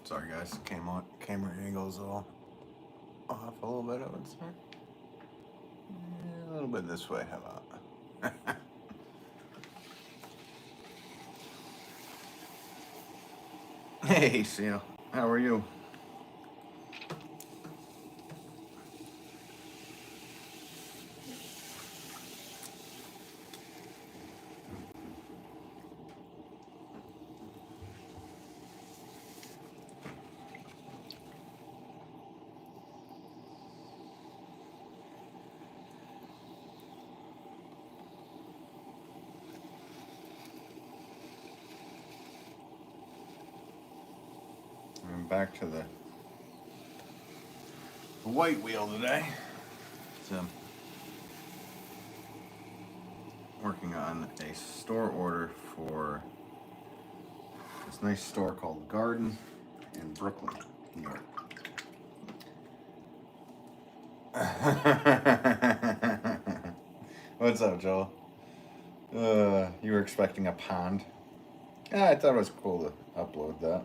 Sorry guys, camera angle's all off a little bit, I would say. A little bit this way, how about? Hey, Seal, how are you? I'm back to the white wheel today. So, working on a store order for this nice store called Garden in Brooklyn, New York. What's up, Joel? You were expecting a pond? Yeah, I thought it was cool to upload that.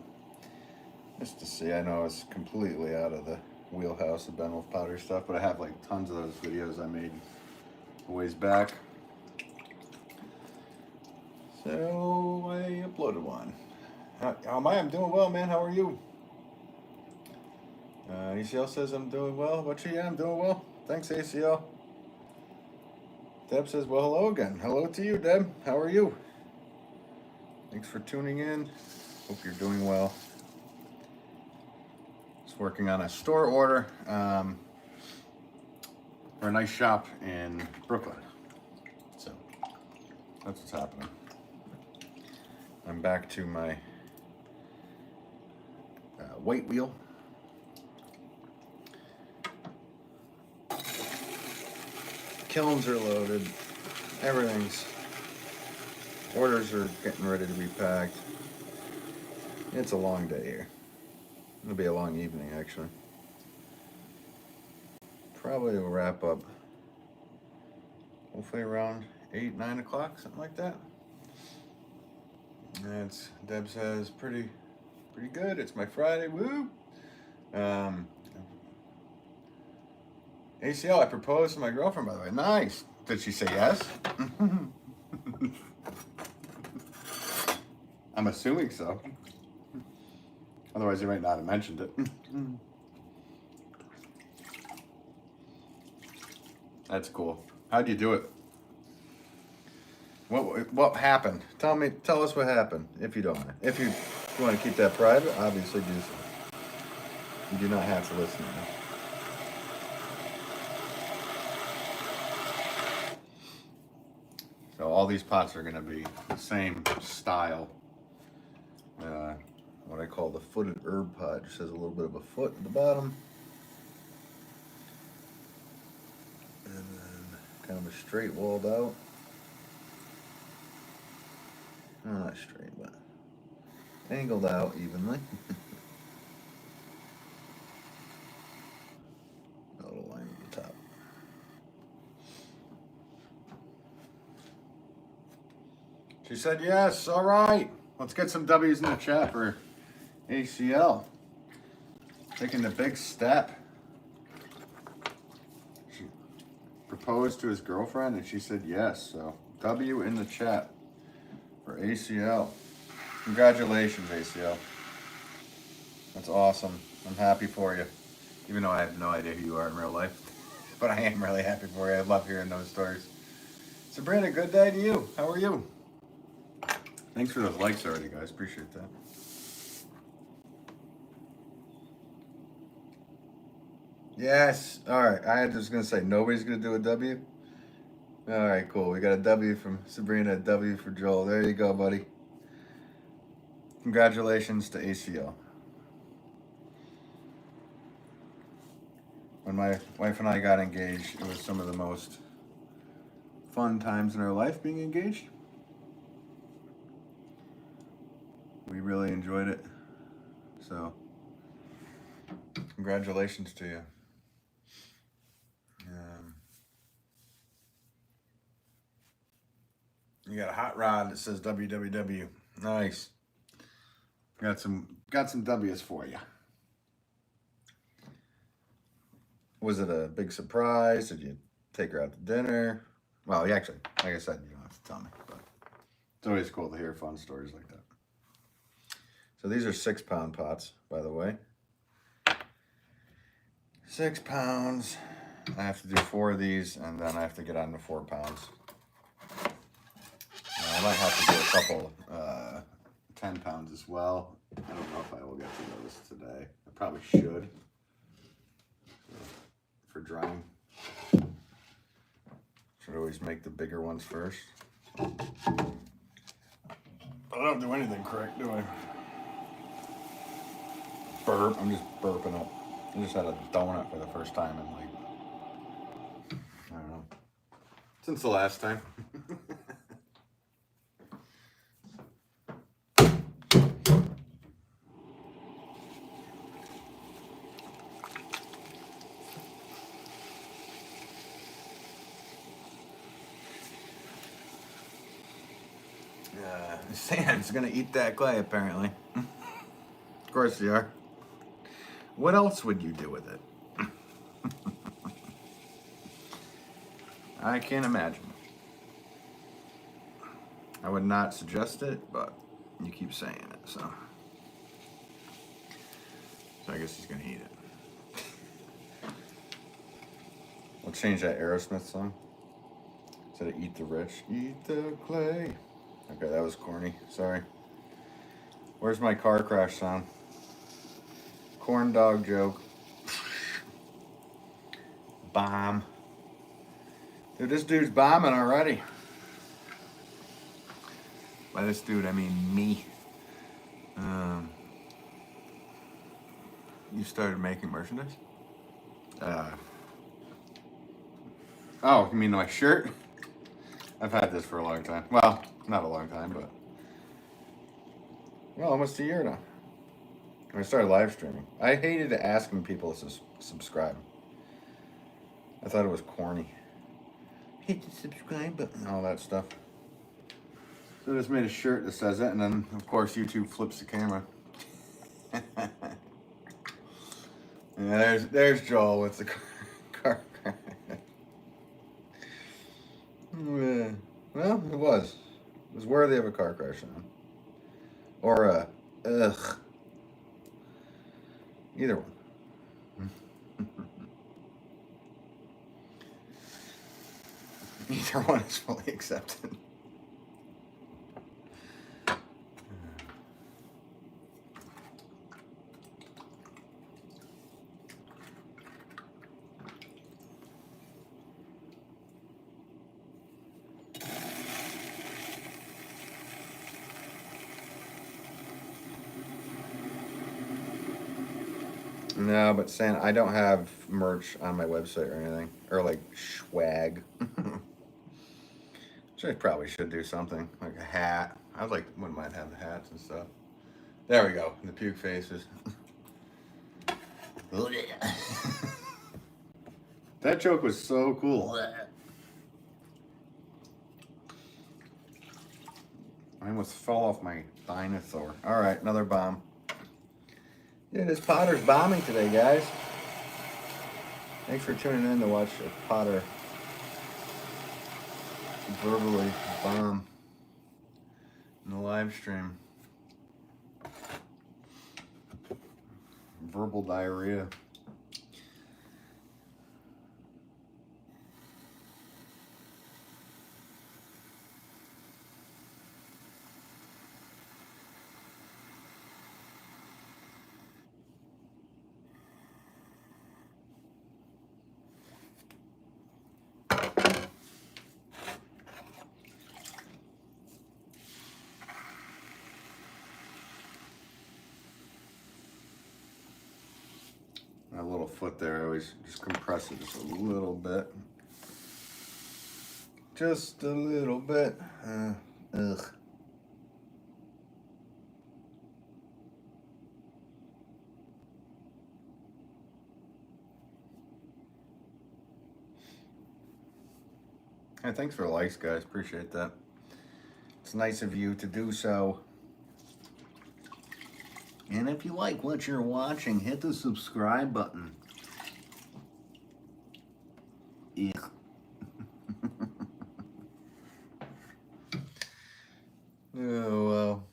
Just to see, I know it's completely out of the wheelhouse of Wolff Pottery stuff, but I have like tons of those videos I made a ways back. So I uploaded one. How am I? I'm doing well, man. How are you? ACL says I'm doing well. What you? Yeah, I'm doing well. Thanks, ACL. Deb says, well, hello again. Hello to you, Deb. How are you? Thanks for tuning in. Hope you're doing well. Just working on a store order for a nice shop in Brooklyn. So that's what's happening. I'm back to my white wheel. Kilns are loaded. Orders are getting ready to be packed. It's a long day here. It'll be a long evening, actually. Probably will wrap up hopefully around 8, 9 o'clock, something like that. And Deb says pretty good. It's my Friday. Woo! ACL, I proposed to my girlfriend, by the way. Nice. Did she say yes? I'm assuming so. Otherwise, you might not have mentioned it. That's cool. How'd you do it? What happened? Tell us what happened, if you don't mind. If you want to keep that private, obviously do so. You do not have to listen to me. So all these pots are going to be the same style. What I call the footed herb pot. Just has a little bit of a foot at the bottom. And then kind of a straight walled out. No, not straight, but angled out evenly. A little line at the top. She said yes. All right. Let's get some W's in the chat for ACL. Taking the big step. She proposed to his girlfriend and she said yes. So W in the chat for ACL. Congratulations, ACL. That's awesome. I'm happy for you. Even though I have no idea who you are in real life. But I am really happy for you. I love hearing those stories. Sabrina, good day to you. How are you? Thanks for those likes already, guys. Appreciate that. Yes. All right. I was going to say, nobody's going to do a W. All right, cool. We got a W from Sabrina, a W for Joel. There you go, buddy. Congratulations to ACL. When my wife and I got engaged, it was some of the most fun times in our life being engaged. We really enjoyed it. So, congratulations to you. You got a hot rod that says WWW. Nice. Got some W's for you. Was it a big surprise? Did you take her out to dinner? Well, you actually, like I said, you don't have to tell me, but it's always cool to hear fun stories like that. So these are 6-pound pots, by the way. 6 pounds. I have to do 4 of these, and then I have to get on to 4 pounds. Now, I might have to do a couple 10 pounds as well. I don't know if I will get to those today. I probably should. For drying. Should always make the bigger ones first. I don't do anything correct, do I? Burp. I'm just burping up. I just had a donut for the first time in like, I don't know, since the last time. The sand's gonna eat that clay, apparently. Of course you are. What else would you do with it? I can't imagine. I would not suggest it, but you keep saying it, so I guess he's gonna eat it. We'll change that Aerosmith song. Instead of eat the rich, eat the clay. Okay, that was corny. Sorry. Where's my car crash sound? Corn dog joke. Bomb. Dude, this dude's bombing already. By this dude, I mean me. You started making merchandise? Oh, you mean my shirt? I've had this for a long time. Well, not a long time, but well, almost a year now. When I started live streaming, I hated asking people to subscribe. I thought it was corny. Hit the subscribe button, all that stuff. So I just made a shirt that says it, and then of course YouTube flips the camera. Yeah, there's Joel with the car. Well, it was worthy of a car crash sound. Or a ugh. Either one. Either one is fully accepted. No, but saying I don't have merch on my website or anything, or like swag. So I probably should do something like a hat. I wouldn't mind having hats and stuff. There we go. The puke faces. That joke was so cool. I almost fell off my dinosaur. All right, another bomb. Yeah, this Potter's bombing today, guys. Thanks for tuning in to watch a Potter verbally bomb in the live stream. Verbal diarrhea. That little foot there, I always just compress it just a little bit. Just a little bit. Ugh. Hey, thanks for the likes, guys. Appreciate that. It's nice of you to do so. And if you like what you're watching, hit the subscribe button. Yeah. Oh, well.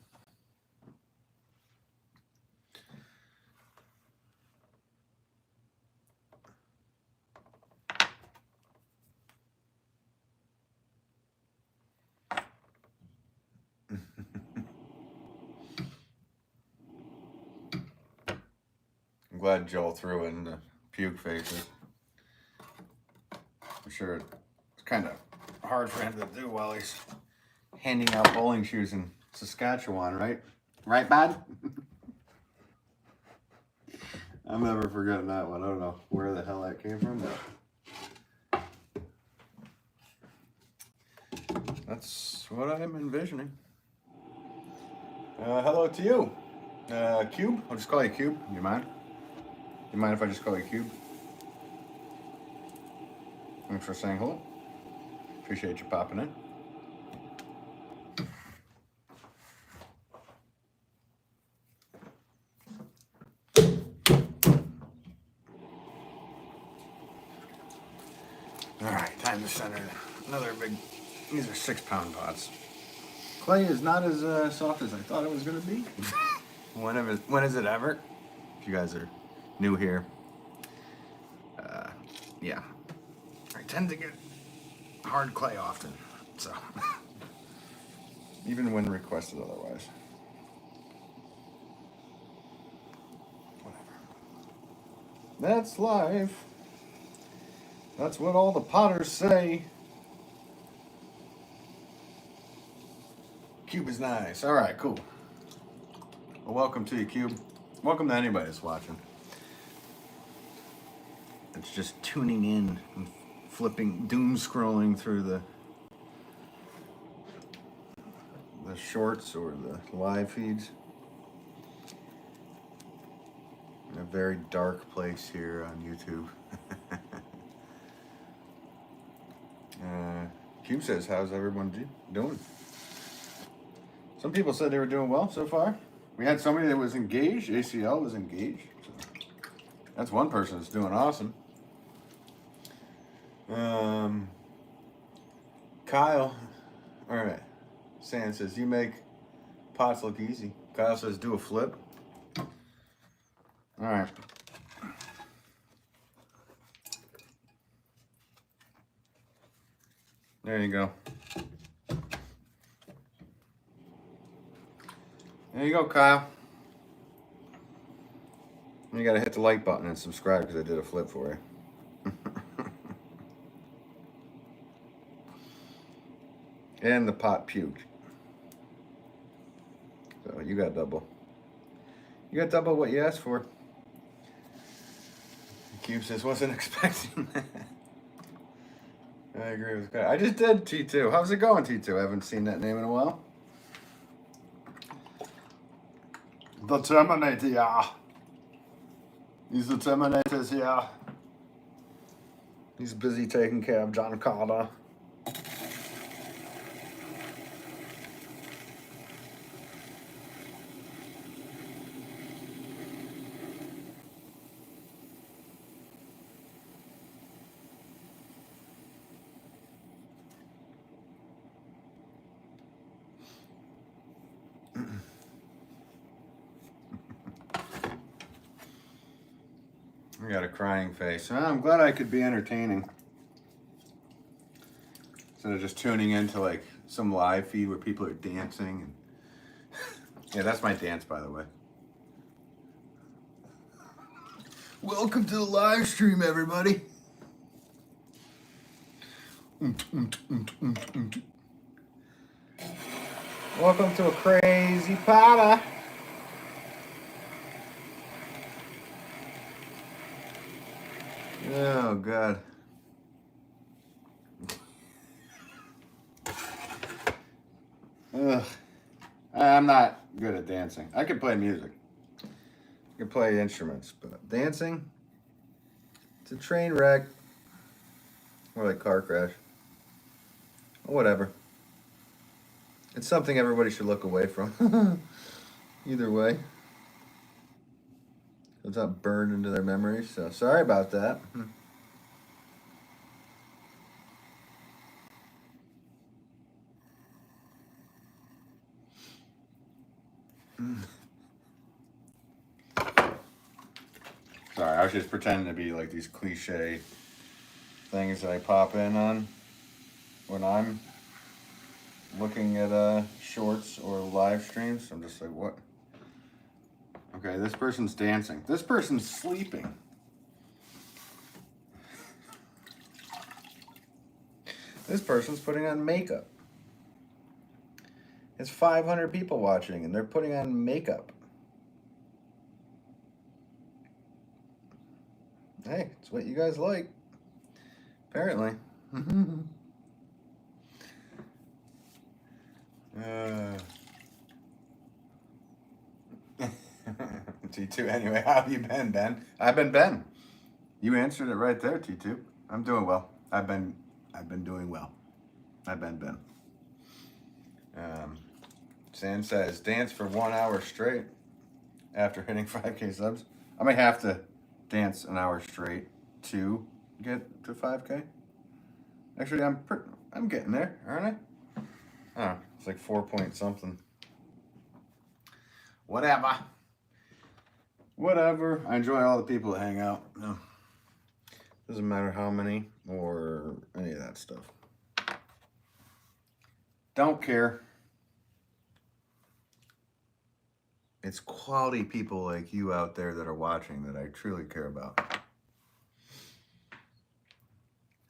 I'm glad Joel threw in the puke faces. I'm sure it's kind of hard for him to do while he's handing out bowling shoes in Saskatchewan, right? Right, bud? I'm never forgetting that one. I don't know where the hell that came from, but that's what I'm envisioning. Hello to you. Cube? I'll just call you Cube. You mind? You mind if I just call you Cube? Thanks for saying hello. Appreciate you popping in. Alright, time to center another big, these are 6-pound pots. Clay is not as soft as I thought it was going to be. When is it ever? If you guys are new here. Yeah. I tend to get hard clay often, so. Even when requested otherwise. Whatever. That's life. That's what all the potters say. Cube is nice. All right, cool. Well, welcome to you, Cube. Welcome to anybody that's watching. It's just tuning in and flipping, doom scrolling through the shorts or the live feeds. In a very dark place here on YouTube. Cube says, how's everyone doing? Some people said they were doing well so far. We had somebody that was engaged. ACL was engaged. So that's one person that's doing awesome. Kyle, all right. Sand says, you make pots look easy. Kyle says, do a flip. All right. There you go. There you go, Kyle. You gotta hit the like button and subscribe because I did a flip for you. And the pot puked. So you got double. You got double what you asked for. Cube says, wasn't expecting that. I agree with Kyle. I just did T2. How's it going, T2? I haven't seen that name in a while. The Terminator, yeah. He's the Terminator's here. He's busy taking care of John Carter. I got a crying face. Well, I'm glad I could be entertaining. Instead of just tuning into like some live feed where people are dancing. And yeah, that's my dance, by the way. Welcome to the live stream, everybody. Welcome to a crazy potter. Oh, God. Ugh. I'm not good at dancing. I can play music. I can play instruments, but dancing, it's a train wreck. Or like car crash. Or whatever. It's something everybody should look away from. Either way. It's not burned into their memories. So sorry about that. Sorry, I was just pretending to be like these cliche things that I pop in on when I'm looking at shorts or live streams. I'm just like, what? Okay, this person's dancing. This person's sleeping. This person's putting on makeup. It's 500 people watching and they're putting on makeup. Hey, it's what you guys like. Apparently. T2, anyway, how have you been, Ben? I've been Ben. You answered it right there, T2. I'm doing well. I've been doing well. I've been Ben. Sam says, dance for 1 hour straight after hitting 5K subs. I might have to dance an hour straight to get to 5K. Actually, I'm getting there, aren't I? Oh, it's like 4 point something. Whatever. I enjoy all the people that hang out. No. Doesn't matter how many or any of that stuff. Don't care. It's quality people like you out there that are watching that I truly care about.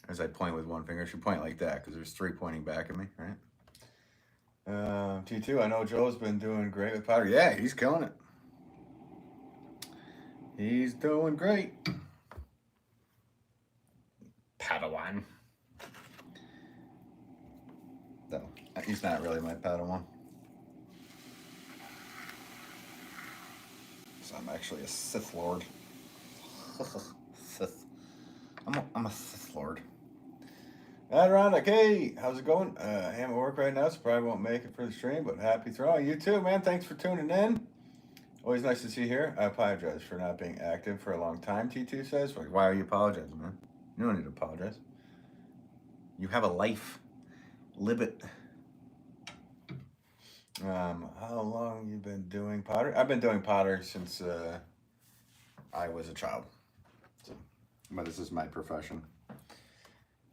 As I point with one finger, I should point like that because there's 3 pointing back at me, right? T2, I know Joe's been doing great with Pottery. Yeah, he's killing it. He's doing great. Padawan. No, he's not really my Padawan. So I'm actually a Sith Lord. Sith. I'm a Sith Lord. Adirondack, hey, how's it going? I am at work right now, so probably won't make it for the stream, but happy throwing. You too, man. Thanks for tuning in. Always nice to see you here. I apologize for not being active for a long time, T2 says. Why are you apologizing, man? You don't need to apologize. You have a life. Live it. How long you been doing pottery? I've been doing pottery since I was a child. So, but this is my profession.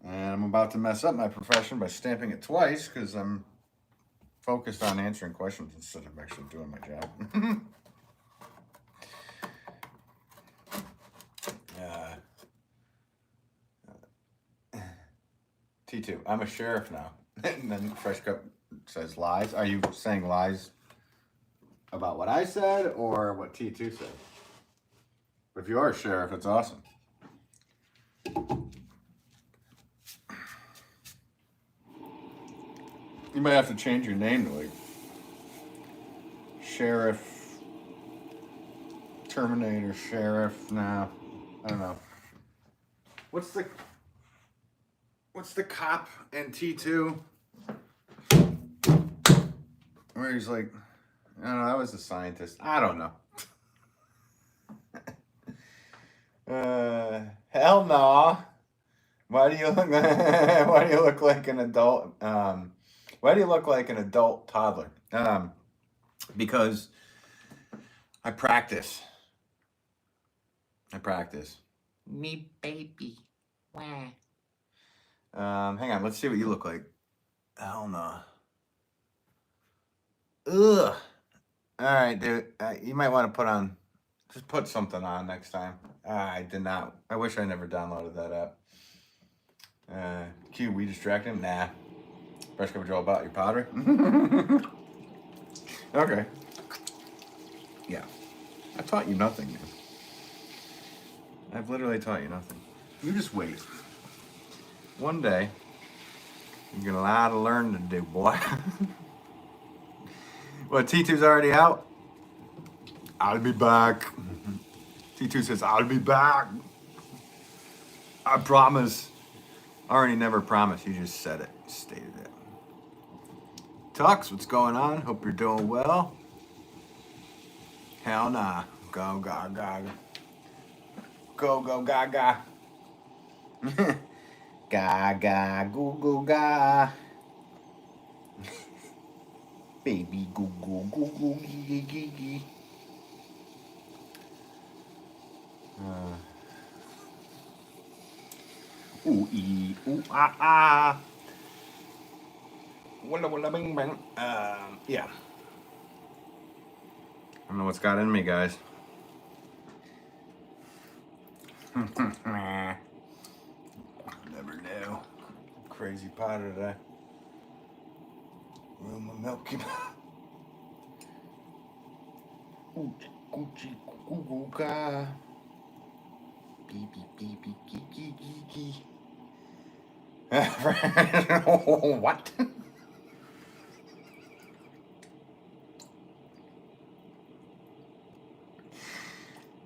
And I'm about to mess up my profession by stamping it twice because I'm focused on answering questions instead of actually doing my job. T2, I'm a sheriff now. And then Fresh Cup says lies. Are you saying lies about what I said or what T2 said? If you are a sheriff, it's awesome. You might have to change your name to like Sheriff Terminator Sheriff. No, I don't know. What's the cop in T2? Where he's like, I don't know, I was a scientist. I don't know. Hell no. Why do you look like an adult? Why do you look like an adult toddler? Because I practice. Me baby. Wah. Hang on, let's see what you look like. Hell no. Ugh. All right, dude. You might want to just put something on next time. I did not. I wish I never downloaded that app. Q, we distract him? Nah. Fresh Cup of Joe about your pottery? Okay. Yeah. I taught you nothing, man. I've literally taught you nothing. You just wait. One day, you're gonna lot to learn to do, boy. Well, T2's already out. I'll be back. T2 says, I'll be back. I promise. I already never promised. You just said it. Stated it. Tux, what's going on? Hope you're doing well. Hell nah. Go, go, go. Go, go, gaga. Gaga, goo, goo, ga. Baby, goo, goo, goo, goo, gee, gee, gee. Ooh, ee, ooh, ah, ah. Walla, walla, bing, bang. Yeah. I don't know what's got in me, guys. Never knew. Crazy Potter today. Will my milky Oochie, coochie, goo, goo, ga. Beep, beep, beep, beep, gee, gee, gee, gee. What?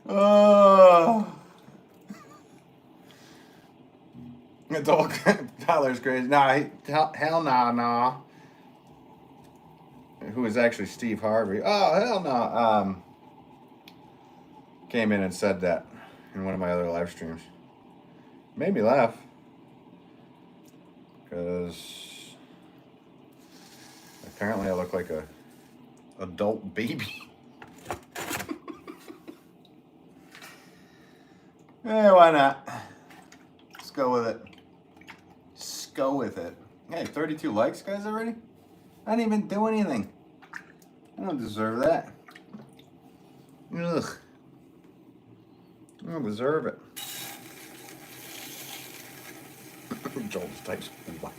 Oh. It's all Tyler's crazy. Nah, hell nah. Who is actually Steve Harvey? Oh, hell no. Came in and said that in one of my other live streams. Made me laugh. Because apparently I look like a adult baby. Why not? Let's go with it. Let's go with it. Hey, 32 likes, guys, already? I didn't even do anything. I don't deserve that. Ugh. I don't deserve it. Joel just types what?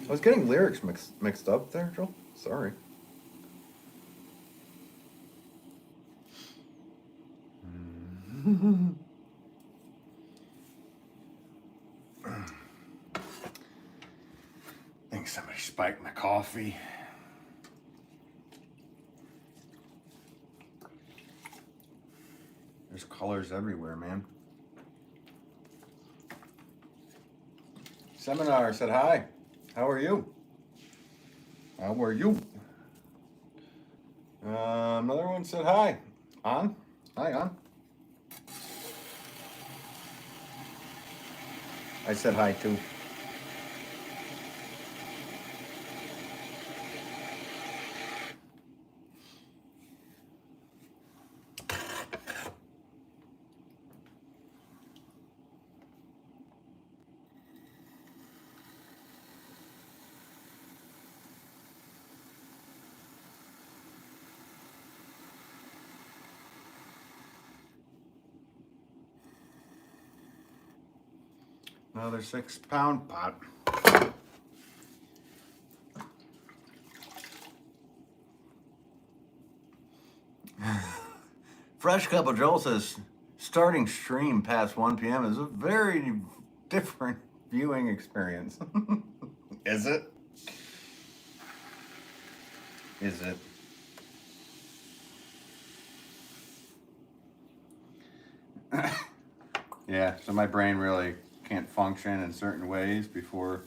I was getting lyrics mixed up there, Joel. Sorry. I think somebody spiked my coffee. There's colors everywhere, man. Seminar said hi. How are you? How are you? Another one said hi. On? Hi, on. I said hi too. Another 6-pound pot. Fresh Cup of Joel says starting stream past 1 p.m. is a very different viewing experience. Is it? Is it? Yeah, so my brain really can't function in certain ways before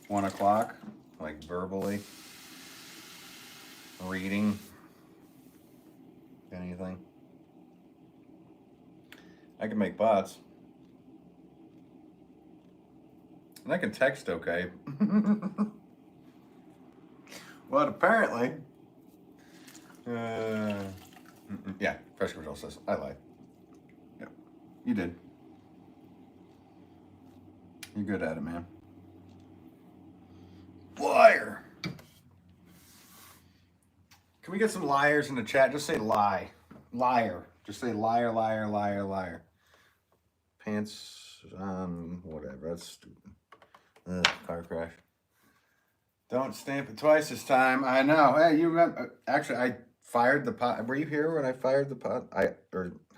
1 o'clock, like verbally, reading, anything. I can make bots. And I can text okay. Well, apparently, yeah, Fresh Control says, I lied. Yep, you did. You're good at it, man. Liar. Can we get some liars in the chat? Just say lie. Liar. Just say liar, liar, liar, liar. Pants on, whatever. That's stupid. Ugh, car crash. Don't stamp it twice this time. I know. Hey, you remember? Actually, I fired the pot. Were you here when I fired the pot?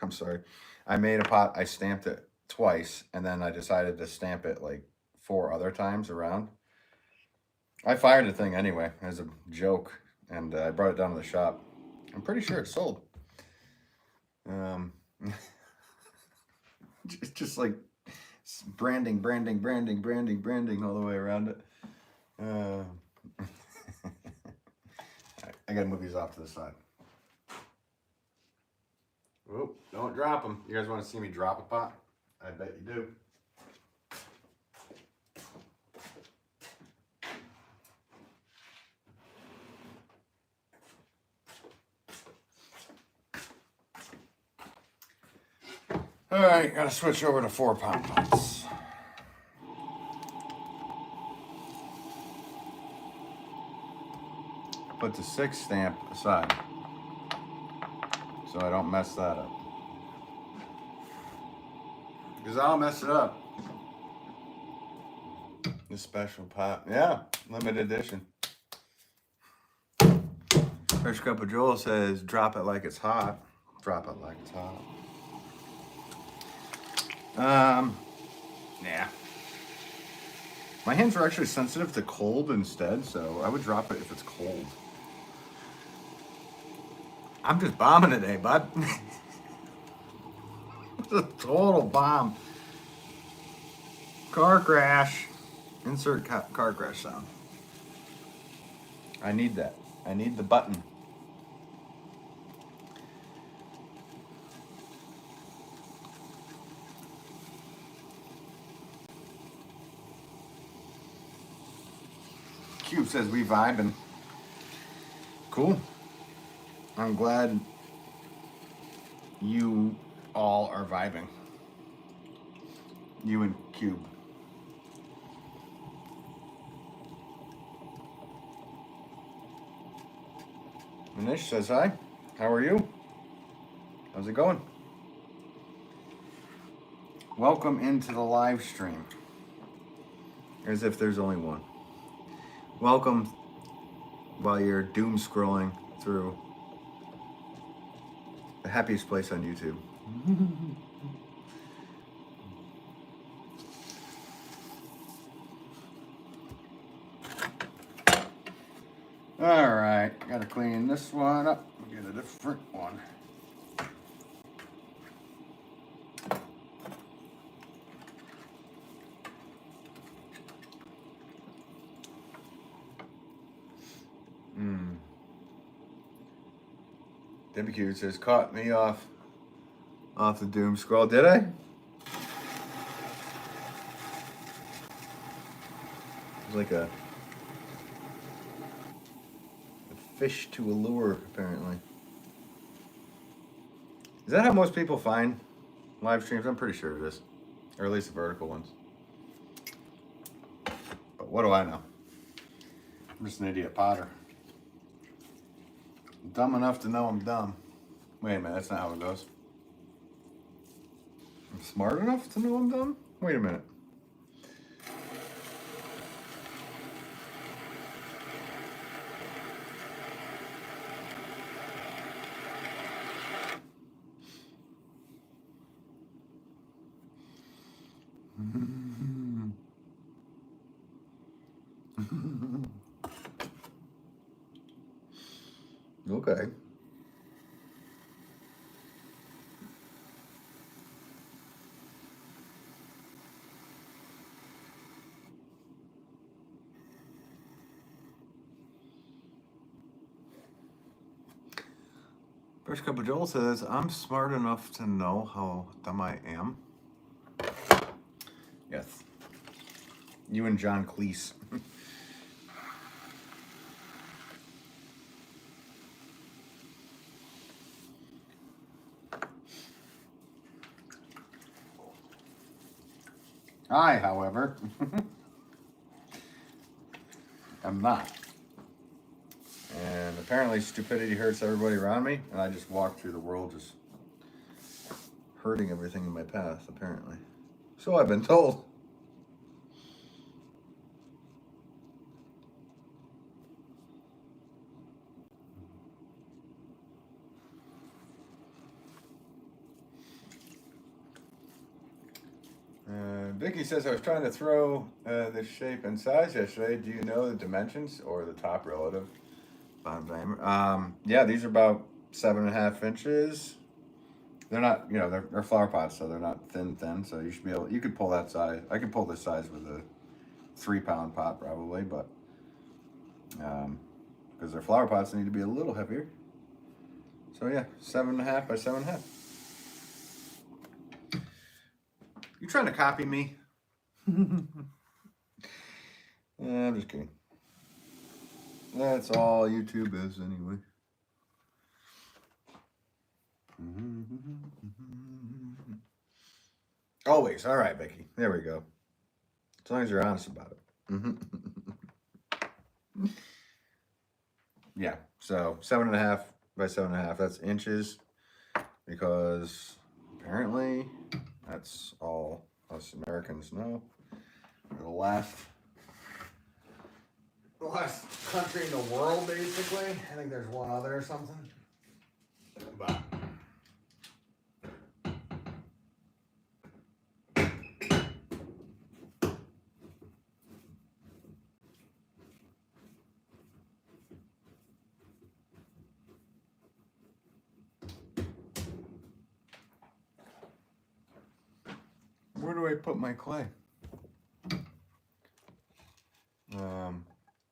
I'm sorry. I made a pot. I stamped it twice, and then I decided to stamp it like 4 other times around. I fired the thing anyway as a joke, and I brought it down to the shop. I'm pretty sure it sold. just like branding all the way around it. I gotta move these off to the side. Oh, don't drop them. You guys want to see me drop a pot? I bet you do. All right, gotta switch over to 4-pound pots. Put the 6 stamp aside so I don't mess that up. Because I'll mess it up. This special pot. Yeah, limited edition. First Cup of Joel says, drop it like it's hot. Drop it like it's hot. Yeah. My hands are actually sensitive to cold instead, so I would drop it if it's cold. I'm just bombing today, bud. It's a total bomb. Car crash. Insert car crash sound. I need that. I need the button. Cube says we vibing. Cool. I'm glad you all are vibing. You and Cube. Manish says hi. How are you? How's it going? Welcome into the live stream. As if there's only one. Welcome while you're doom scrolling through the happiest place on YouTube. All right, gotta clean this one up and get a different one. Debbie Q says, caught me off the doom scroll. Did I? It was like a fish to a lure, apparently. Is that how most people find live streams? I'm pretty sure it is. Or at least the vertical ones. But what do I know? I'm just an idiot potter. Dumb enough to know I'm dumb. Wait a minute, that's not how it goes. I'm smart enough to know I'm dumb? Wait a minute. Okay. First Cup of Joel says, I'm smart enough to know how dumb I am. Yes. You and John Cleese. I, however, am not. And apparently stupidity hurts everybody around me, and I just walk through the world just hurting everything in my path, apparently. So I've been told. Vicky says, I was trying to throw this shape and size yesterday. Do you know the dimensions or the top relative? Bottom diameter? Yeah, these are about 7.5 inches. They're not, you know, they're flower pots, so they're not thin. So you should be able, you could pull that size. I could pull this size with a 3-pound pot probably, but because their flower pots need to be a little heavier. So yeah, 7.5 by 7.5. trying to copy me? I'm just kidding. That's all YouTube is anyway. Always. All right, Becky. There we go. As long as you're honest about it. Yeah. So 7.5 by 7.5. That's inches, because apparently that's all us Americans know. We're the last country in the world, basically. I think there's one other or something. But where do I put my clay?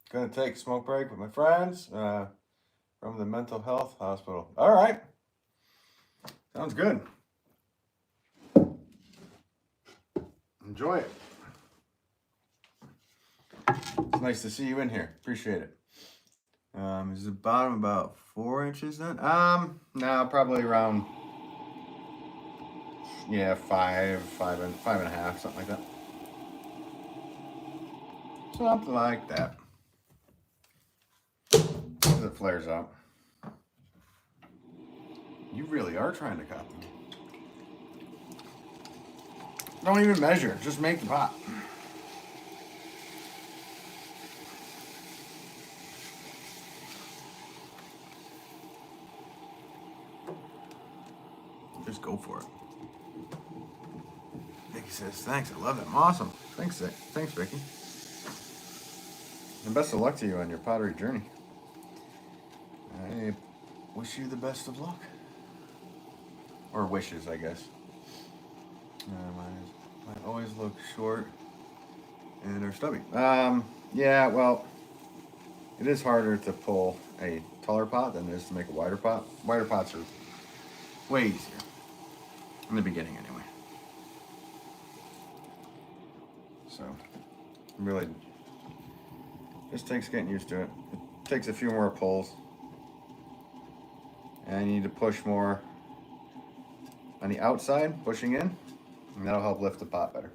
Gonna take a smoke break with my friends from the mental health hospital. All right. Sounds good. Enjoy it. It's nice to see you in here. Appreciate it. Is the bottom about 4 inches then? No, probably around, yeah, 5.5, something like that. Something like that. As it flares out. You really are trying to copy me. Don't even measure. Just make the pot. Just go for it. Vicky says, thanks. I love that. Awesome. Thanks, Vicky. And best of luck to you on your pottery journey. I wish you the best of luck. Or wishes, I guess. Mine always look short and are stubby. Yeah, well, it is harder to pull a taller pot than it is to make a wider pot. Wider pots are way easier. In the beginning, anyway. So, really, just takes getting used to it. It takes a few more pulls. And you need to push more on the outside, pushing in, and that'll help lift the pot better.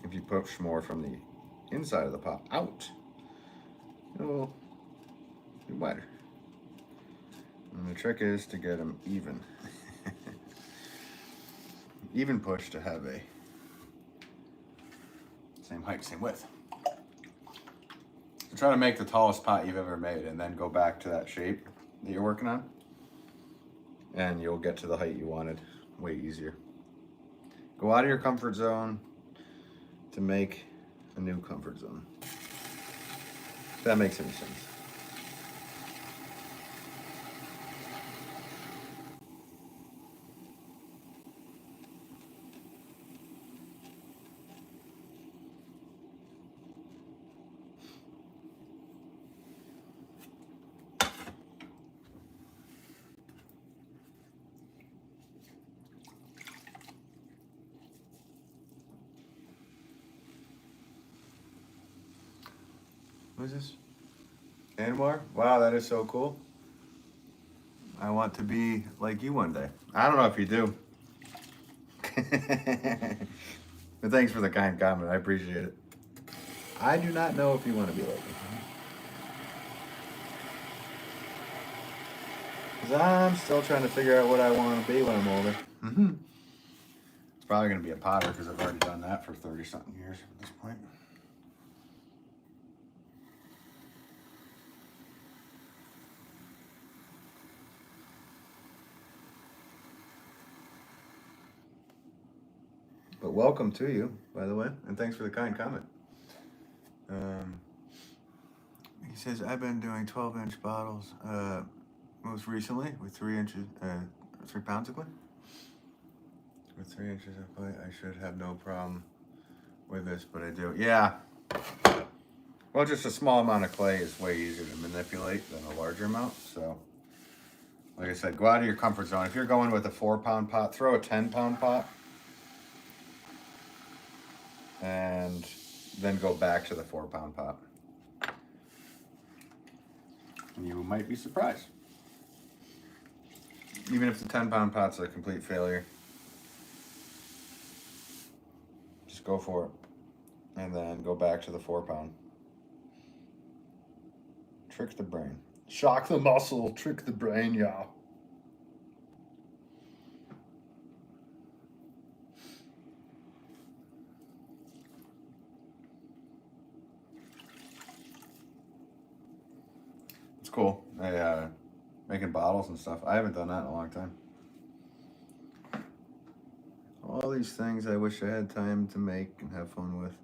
If you push more from the inside of the pot out, it'll be wider. And the trick is to get them even. Even push to have a same height, same width. So try to make the tallest pot you've ever made and then go back to that shape that you're working on. And you'll get to the height you wanted way easier. Go out of your comfort zone to make a new comfort zone. If that makes any sense. What is this? Anwar? Wow, that is so cool. I want to be like you one day. I don't know if you do. But thanks for the kind comment. I appreciate it. I do not know if you want to be like me. Because I'm still trying to figure out what I want to be when I'm older. It's probably going to be a potter because I've already done that for 30-something years at this point. But welcome to you, by the way, and thanks for the kind comment. He says, I've been doing 12-inch bottles most recently with 3 pounds of clay. With 3 inches of clay, I should have no problem with this, but I do. Yeah. Well, just a small amount of clay is way easier to manipulate than a larger amount. So, like I said, go out of your comfort zone. If you're going with a 4-pound pot, throw a 10-pound pot and then go back to the 4-pound pot. And you might be surprised. Even if the 10-pound pot's a complete failure, just go for it. And then go back to the 4-pound. Trick the brain. Shock the muscle, trick the brain, y'all. It's cool. Making bottles and stuff. I haven't done that in a long time. All these things I wish I had time to make and have fun with.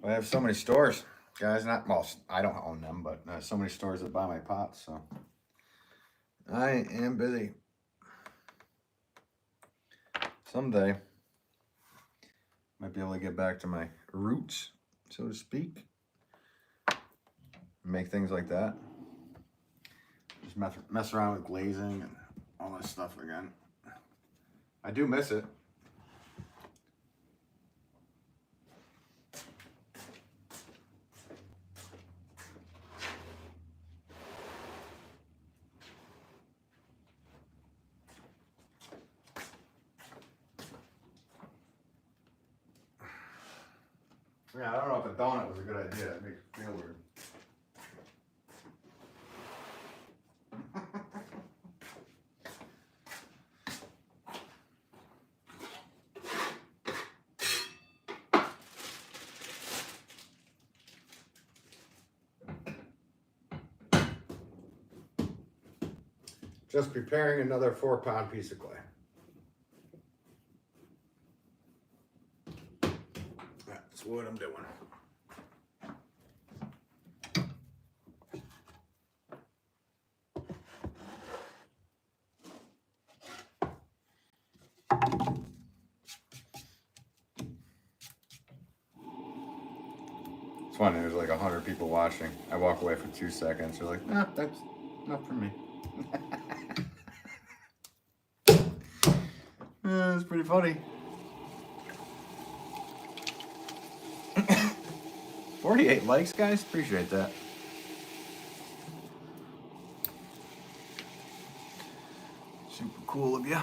I have so many stores, guys. Well, I don't own them, but so many stores that buy my pots. So I am busy. Someday, might be able to get back to my roots, so to speak. Make things like that. Just mess around with glazing and all this stuff again. I do miss it. Yeah, I don't know if a donut was a good idea. It makes it feel weird. Just preparing another 4-pound piece of clay. That's what I'm doing. It's funny, there's like 100 people watching. I walk away for 2 seconds. They're like, nah, that's not for me. It's pretty funny. 48 likes, guys. Appreciate that. Super cool of you.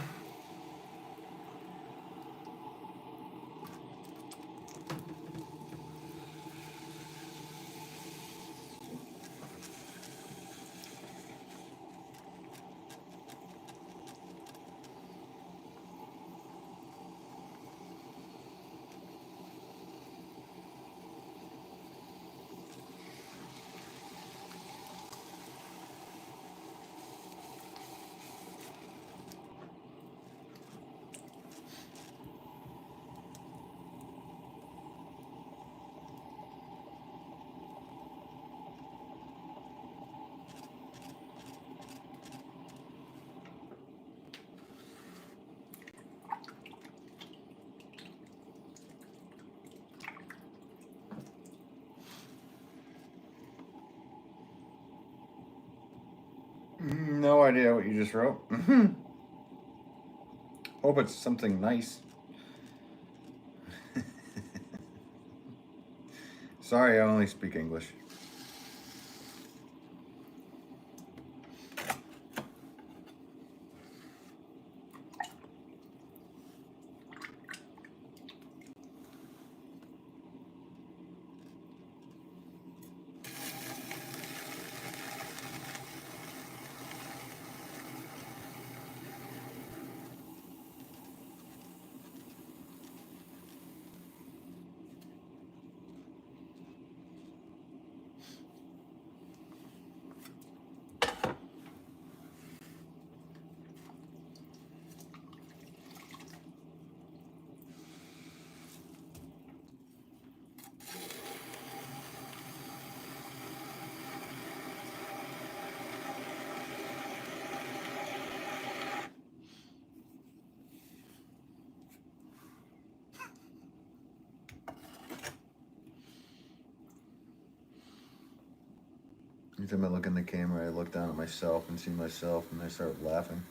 No idea what you just wrote. Hope it's something nice. Sorry, I only speak English. Every time I look in the camera, I look down at myself and see myself, and I start laughing.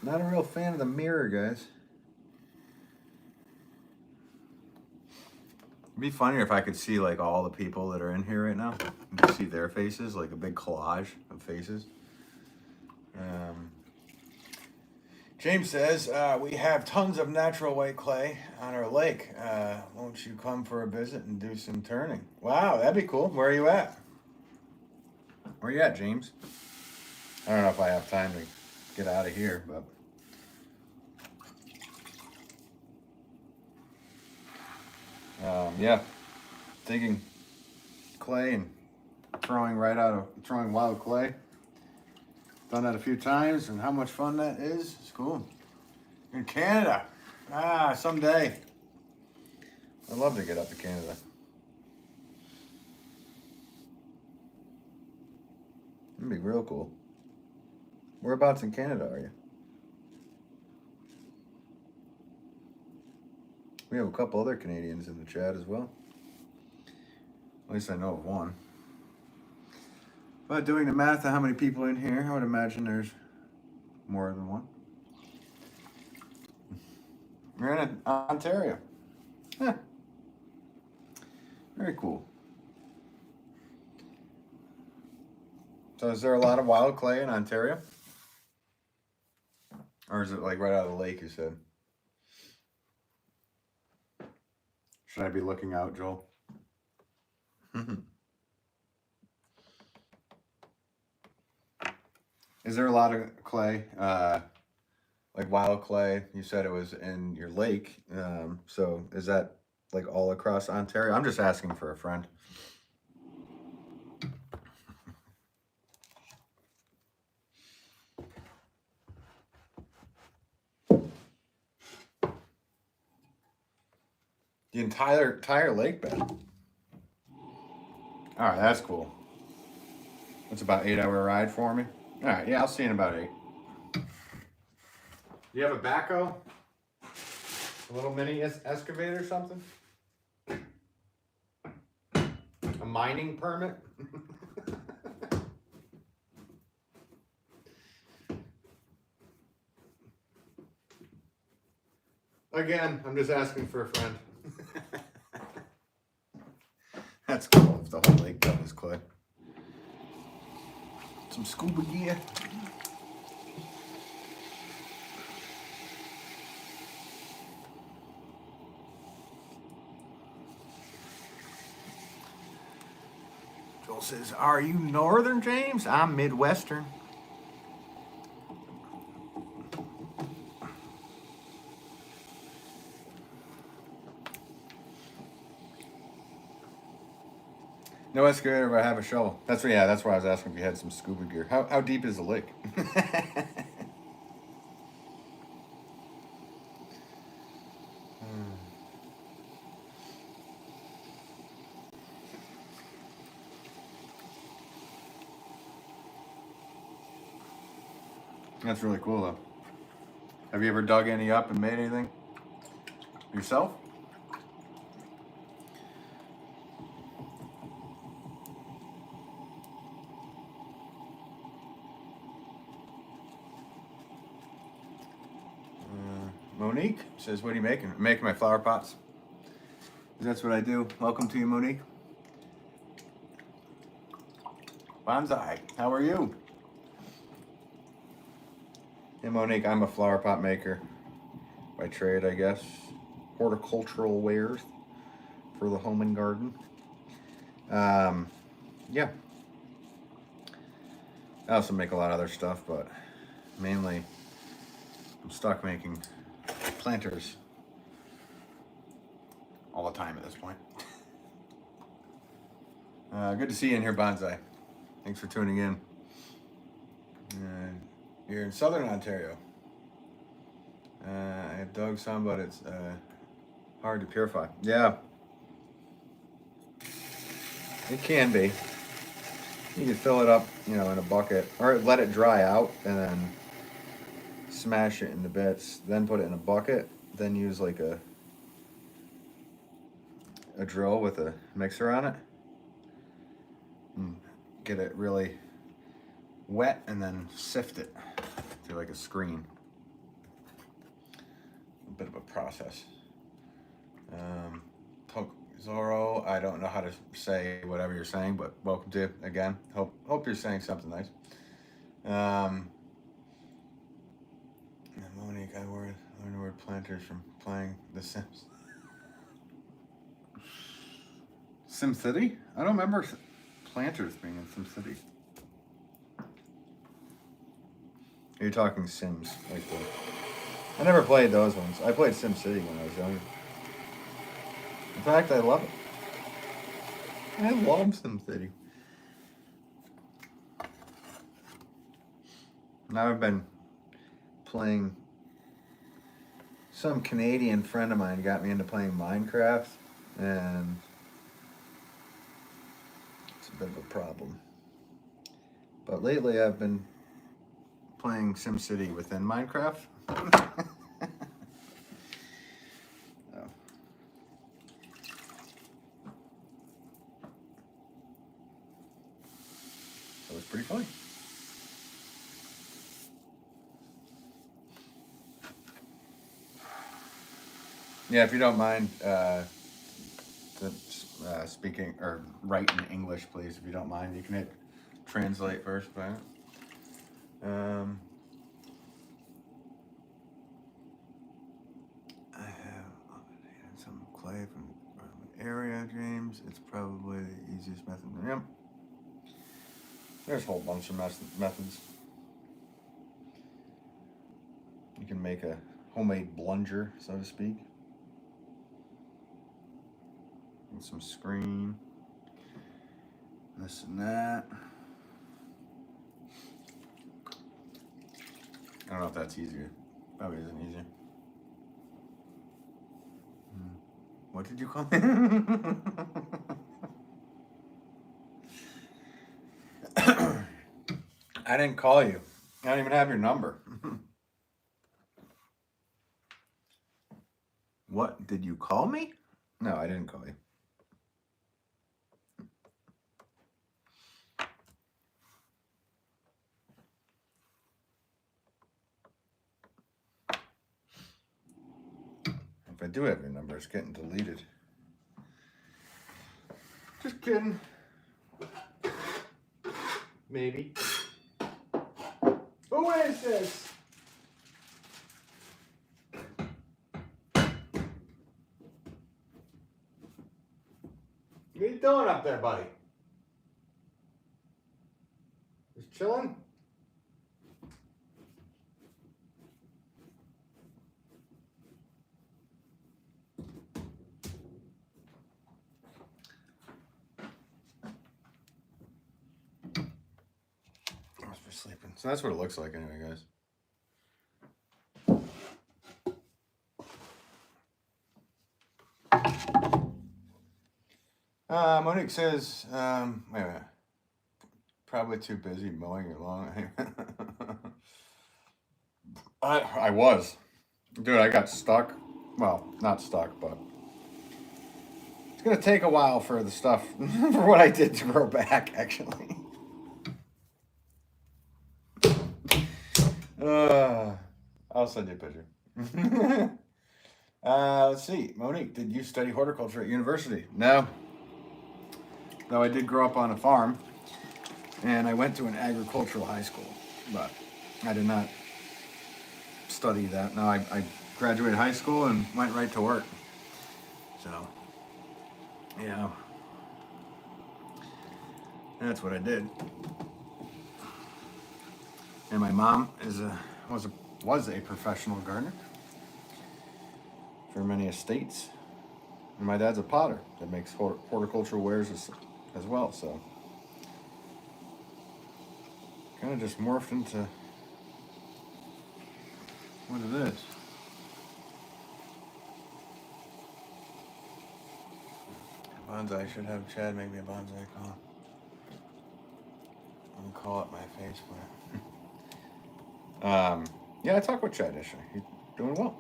Not a real fan of the mirror, guys. It'd be funnier if I could see like all the people that are in here right now. You can see their faces, like a big collage of faces. James says, we have tons of natural white clay on our lake. Won't you come for a visit and do some turning? Wow, that'd be cool. Where are you at? Where are you at, James? I don't know if I have time to get out of here, but... yeah, digging clay and throwing wild clay. Done that a few times, and how much fun that is. It's cool. In Canada. Someday. I'd love to get up to Canada. It'd be real cool. Whereabouts in Canada are you? We have a couple other Canadians in the chat as well. At least I know of one. But doing the math of how many people in here, I would imagine there's more than one. We're in Ontario. Yeah. Very cool. So is there a lot of wild clay in Ontario? Or is it like right out of the lake, you said? Should I be looking out, Joel? Is there a lot of clay, like wild clay? You said it was in your lake. So is that like all across Ontario? I'm just asking for a friend. The entire lake bed. All right, that's cool. That's about 8-hour ride for me. All right, yeah, I'll see you in about 8. Do you have a backhoe? A little mini excavator or something? A mining permit? Again, I'm just asking for a friend. That's cool if the whole lake bed is clay. Some scuba gear. Joel says, are you Northern, James? I'm Midwestern. No excavator, but I have a shovel. That's why I was asking if you had some scuba gear. How deep is the lake? That's really cool, though. Have you ever dug any up and made anything yourself? Monique says, what are you making? I'm making my flower pots. That's what I do. Welcome to you, Monique. Bonsai, how are you? Hey, Monique, I'm a flower pot maker by trade, I guess. Horticultural wares for the home and garden. Yeah. I also make a lot of other stuff, but mainly I'm stuck making planters all the time at this point. Good to see you in here, Bonsai. Thanks for tuning in. You're in Southern Ontario. I have dug some, but it's hard to purify. Yeah. It can be. You can fill it up, in a bucket, or let it dry out, and then smash it into bits. Then put it in a bucket. Then use like a drill with a mixer on it and get it really wet and then sift it to like a screen. A bit of a process. Zorro, I don't know how to say whatever you're saying, but welcome to it again. Hope you're saying something nice. Monique, I learned the word planters from playing The Sims. SimCity? I don't remember planters being in SimCity. You're talking Sims, like I never played those ones. I played SimCity when I was younger. In fact, I love it. I love SimCity. Now I've been playing. Some Canadian friend of mine got me into playing Minecraft, and it's a bit of a problem. But lately I've been playing SimCity within Minecraft. So it's pretty funny. Yeah, if you don't mind speaking or write in English, please. If you don't mind, you can hit translate first, right? I have some clay from the area, James. It's probably the easiest method. Yep. There's a whole bunch of methods. You can make a homemade plunger, so to speak. And some screen. This and that. I don't know if that's easier. Probably isn't easier. What did you call me? I didn't call you. I don't even have your number. What? Did you call me? No, I didn't call you. If I do have your number, it's getting deleted. Just kidding. Maybe. Who is this? What are you doing up there, buddy? Just chilling? For sleeping. So that's what it looks like anyway, guys. Monique says, wait a minute. Probably too busy mowing your lawn. I was. Dude, I got stuck. Well, not stuck, but it's going to take a while for the stuff, for what I did to grow back, actually. I'll send you a picture. Let's see. Monique, did you study horticulture at university? No. Though I did grow up on a farm, and I went to an agricultural high school, but I did not study that. No, I graduated high school and went right to work. So, yeah, that's what I did. And my mom was a professional gardener for many estates, and my dad's a potter that makes horticultural wares as well. So, kind of just morphed into what it is. Bonsai, should have Chad make me a bonsai call. I'm gonna call up my face plant. Yeah, I talked with Chad yesterday. He's doing well.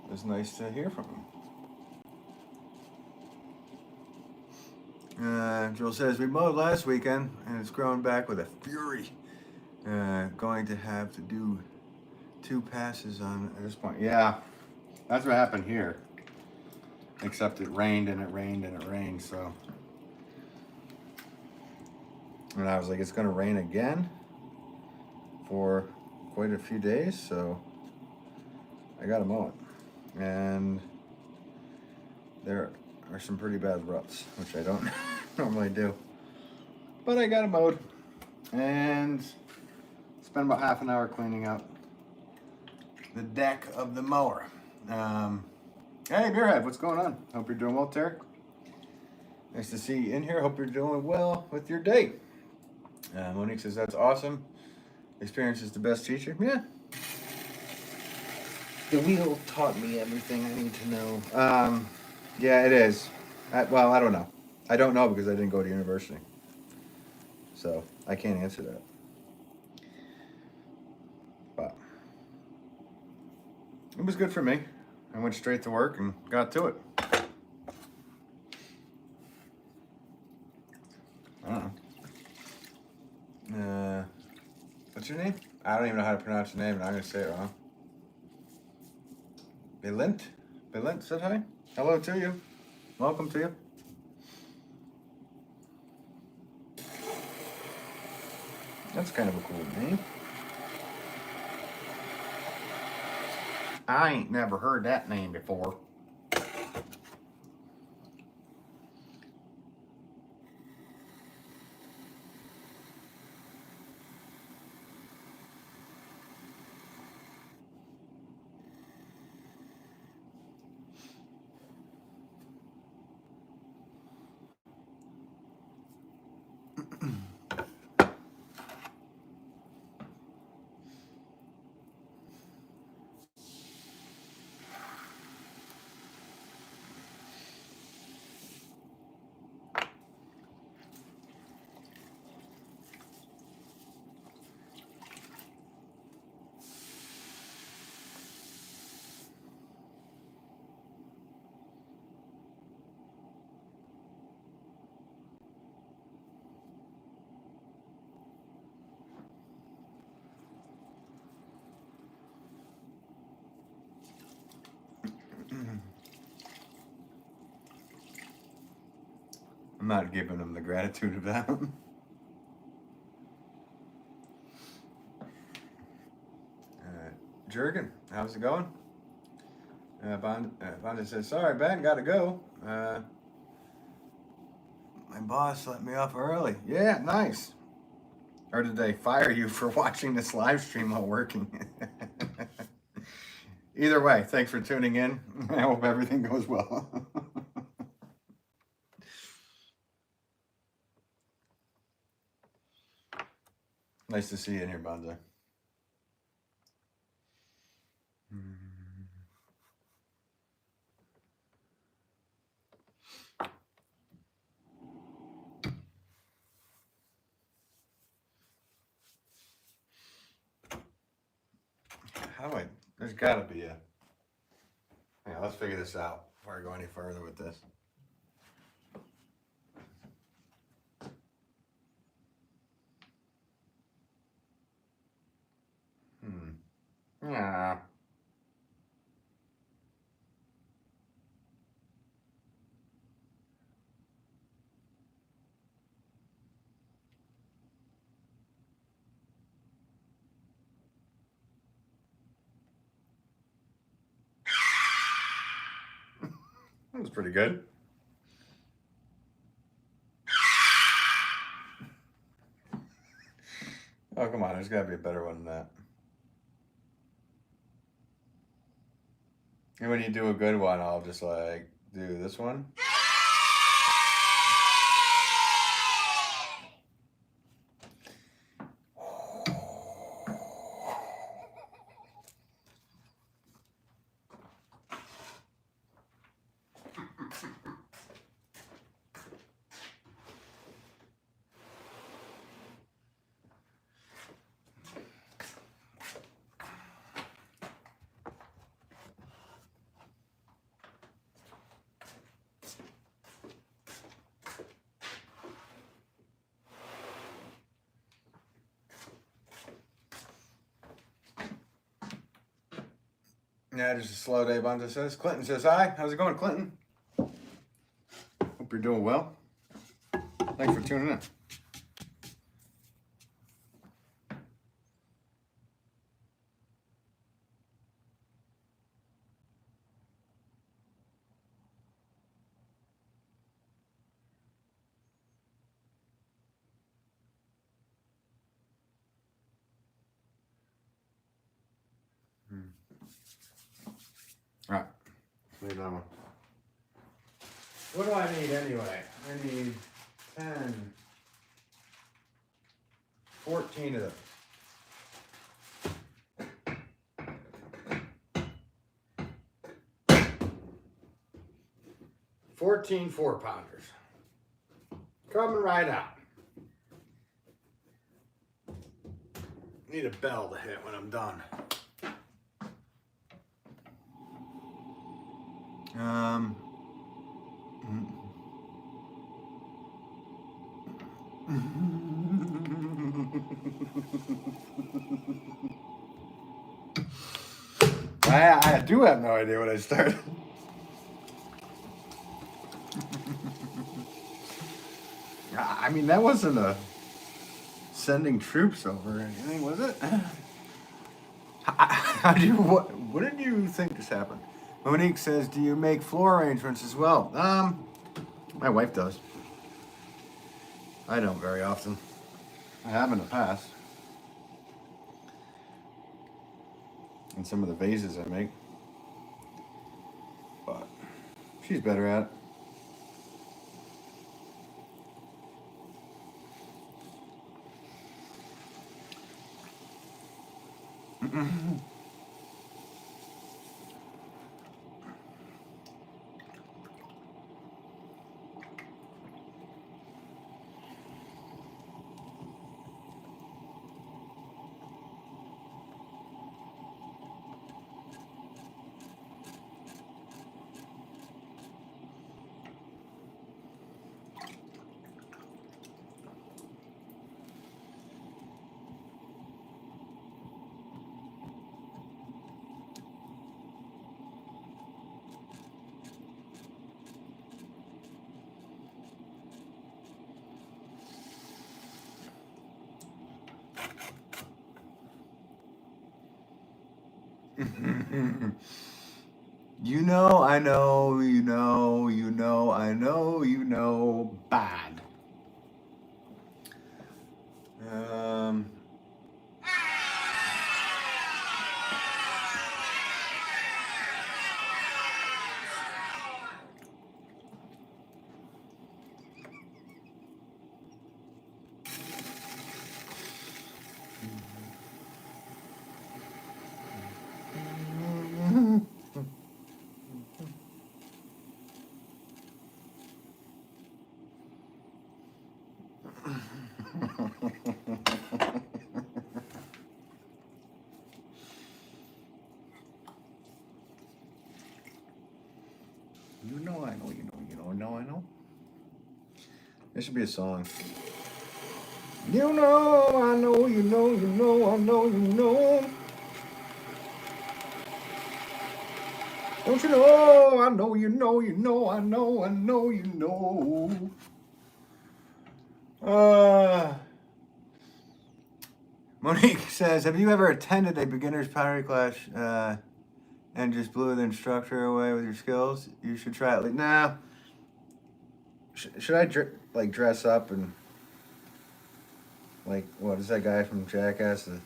It was nice to hear from him. Joel says, we mowed last weekend and it's growing back with a fury. Going to have to do 2 passes on at this point. Yeah, that's what happened here. Except it rained and it rained and it rained, so. And I was like, it's gonna rain again for quite a few days, so I gotta mow it. And there are some pretty bad ruts, which I don't normally do. But I got it mowed and spent about half an hour cleaning out the deck of the mower. Hey, Beerhead, what's going on? Hope you're doing well, Terry. Nice to see you in here. Hope you're doing well with your day. Monique says, that's awesome. Experience is the best teacher. Yeah. The wheel taught me everything I need to know. Yeah, it is. Well, I don't know. I don't know because I didn't go to university. So I can't answer that. But it was good for me. I went straight to work and got to it. I don't know. What's your name? I don't even know how to pronounce your name, and I'm going to say it wrong. Belint? Belint said hi. Hello to you. Welcome to you. That's kind of a cool name. I ain't never heard that name before. I'm not giving them the gratitude of that one. Jurgen, how's it going? Bonda says, sorry, Ben, gotta go. My boss let me off early. Yeah, nice. Or did they fire you for watching this live stream while working? Either way, thanks for tuning in. I hope everything goes well. Nice to see you in here, Bonza. How do I? There's gotta be a. Yeah, let's figure this out before I go any further with this. Yeah. That was pretty good. Oh, come on. There's got to be a better one than that. And when you do a good one, I'll just like do this one. Yeah, just a slow day, Bunza says. Clinton says hi. How's it going, Clinton? Hope you're doing well. Thanks for tuning in. All right. Leave that one. What do I need anyway? I need 10, 14 of those. 14 4-pounders. Coming right out. Need a bell to hit when I'm done. I do have no idea what I started. I mean, that wasn't a sending troops over or anything, was it? What did you think this happened? Monique says, do you make floor arrangements as well? My wife does. I don't very often. I have in the past. And some of the vases I make. But she's better at it. You know, I know, you know, you know, I know, you know, bad. You know, I know, you know, you know, I know. This should be a song. You know, I know, you know, you know, I know, you know. Don't you know, I know, you know, you know, I know, I know, you know. Monique says, have you ever attended a beginner's pottery class and just blew the instructor away with your skills? You should try it. Like, nah. Should I dress up and like what is that guy from Jackass, the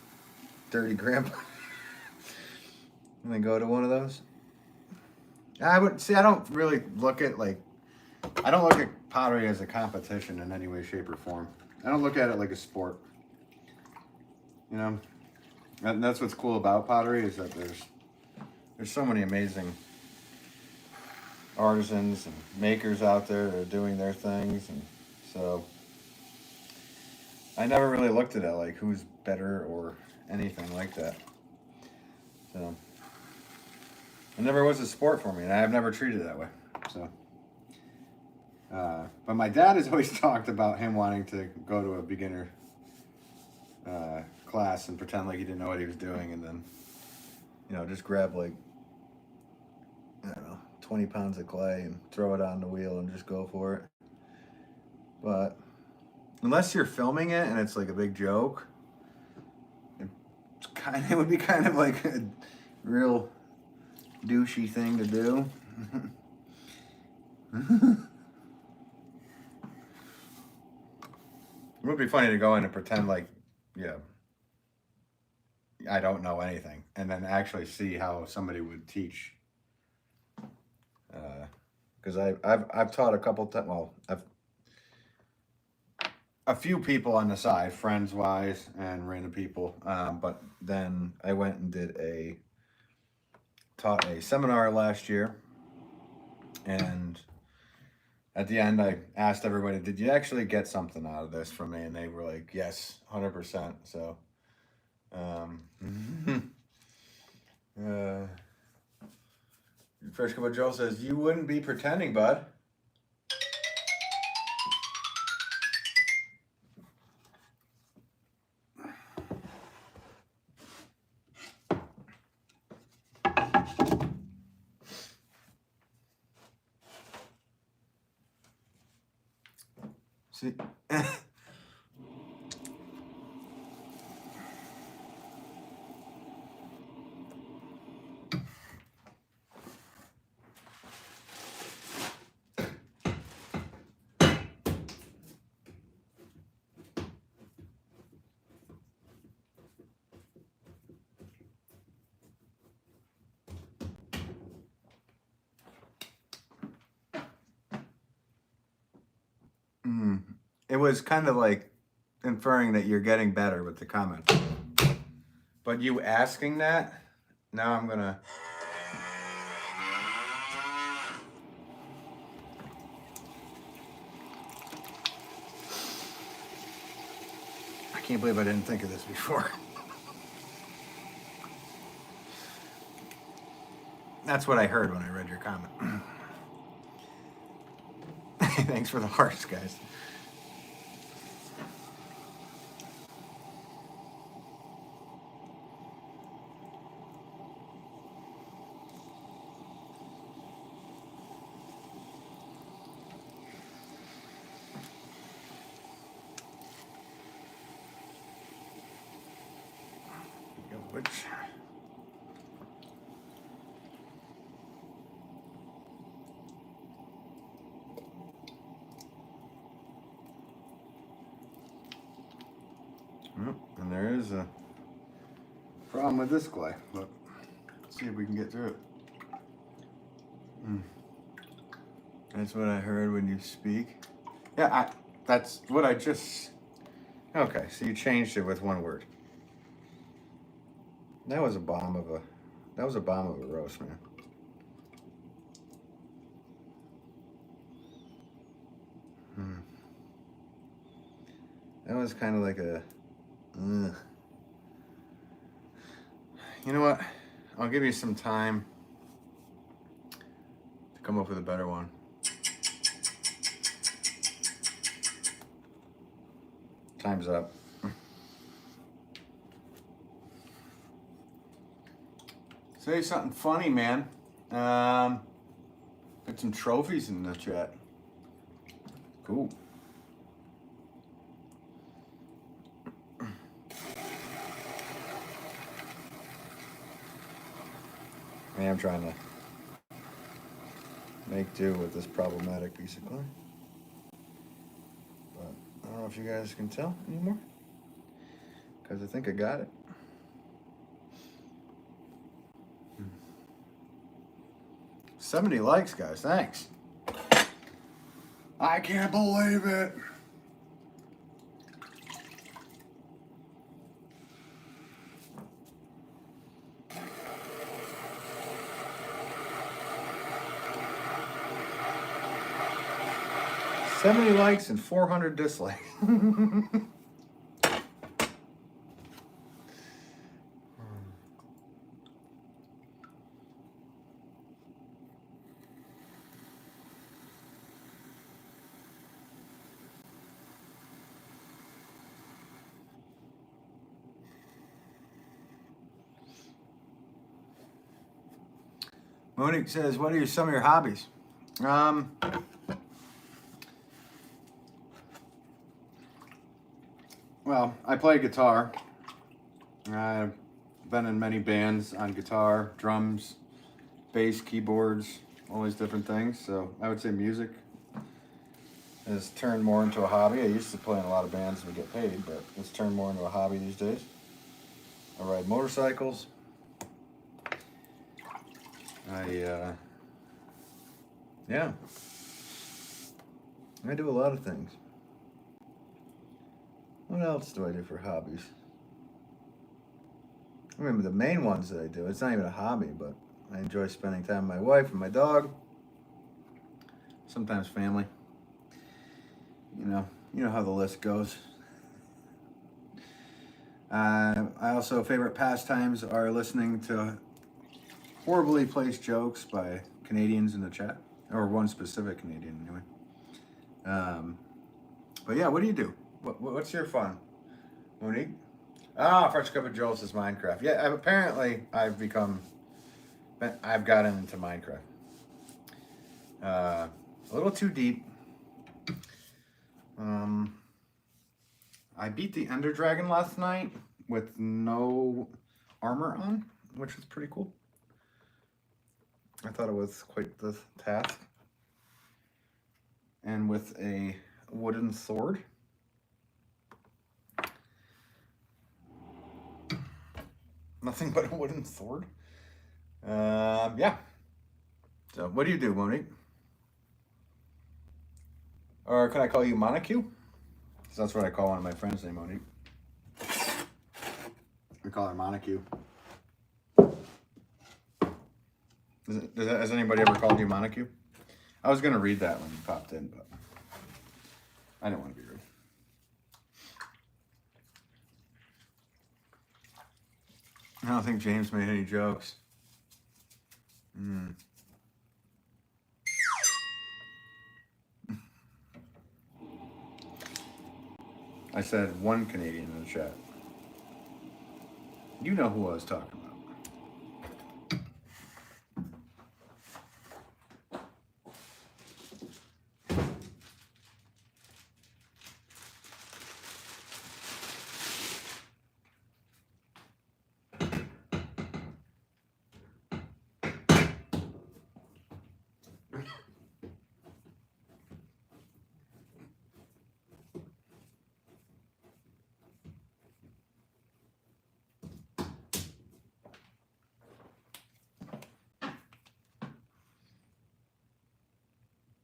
dirty grandpa? And then go to one of those? I would see. I don't really look at I don't look at pottery as a competition in any way, shape, or form. I don't look at it like a sport. You know, and that's what's cool about pottery is that there's so many amazing artisans and makers out there that are doing their things, and so I never really looked at it like who's better or anything like that. So it never was a sport for me, and I've never treated it that way. So, but my dad has always talked about him wanting to go to a beginner class and pretend like he didn't know what he was doing, and then, you know, just grab like I don't know, 20 pounds of clay and throw it on the wheel and just go for it. But unless you're filming it and it's like a big joke, it would be kind of like a real douchey thing to do. It would be funny to go in and pretend like, yeah, I don't know anything, and then actually see how somebody would teach. Because I've taught a couple times. Well, I've a few people on the side, friends wise, and random people. But then I went and taught a seminar last year, and at the end, I asked everybody, "Did you actually get something out of this from me?" And they were like, "Yes, 100%." So, First Cup of Joe says, "You wouldn't be pretending, bud." See. It was kind of like inferring that you're getting better with the comment. But you asking that, now I'm gonna. I can't believe I didn't think of this before. That's what I heard when I read your comment. Thanks for the hearts, guys. Which and there is a problem with this clay, but let's see if we can get through it. That's what I heard when you speak. Yeah, that's what I just. Okay, so you changed it with one word. That was a bomb of a roast, man. That was kind of like a. You know what? I'll give you some time to come up with a better one. Time's up. Say something funny, man. Got some trophies in the chat. Cool. I am trying to make do with this problematic piece of clay. But I don't know if you guys can tell anymore, because I think I got it. 70 likes, guys. Thanks. I can't believe it. "70 likes and 400 dislikes." Monique says, what are some of your hobbies? Well, I play guitar. I've been in many bands on guitar, drums, bass, keyboards, all these different things. So I would say music has turned more into a hobby. I used to play in a lot of bands and get paid, but it's turned more into a hobby these days. I ride motorcycles. Yeah. I do a lot of things. What else do I do for hobbies? I remember the main ones that I do. It's not even a hobby, but I enjoy spending time with my wife and my dog. Sometimes family. You know how the list goes. I also, favorite pastimes are listening to horribly placed jokes by Canadians in the chat, or one specific Canadian anyway. But yeah, what do you do? What's your fun, Monique? Fresh Cup of Joel's is Minecraft. Yeah, apparently I've gotten into Minecraft. A little too deep. I beat the Ender Dragon last night with no armor on, which was pretty cool. I thought it was quite the task. And with a wooden sword. Nothing but a wooden sword. Yeah. So, what do you do, Monique? Or can I call you Montague? Because that's what I call one of my friends named Monique. We call her Montague. Has anybody ever called you Montague? I was going to read that when you popped in, but I didn't want to be rude. I don't think James made any jokes. I said one Canadian in the chat. You know who I was talking about.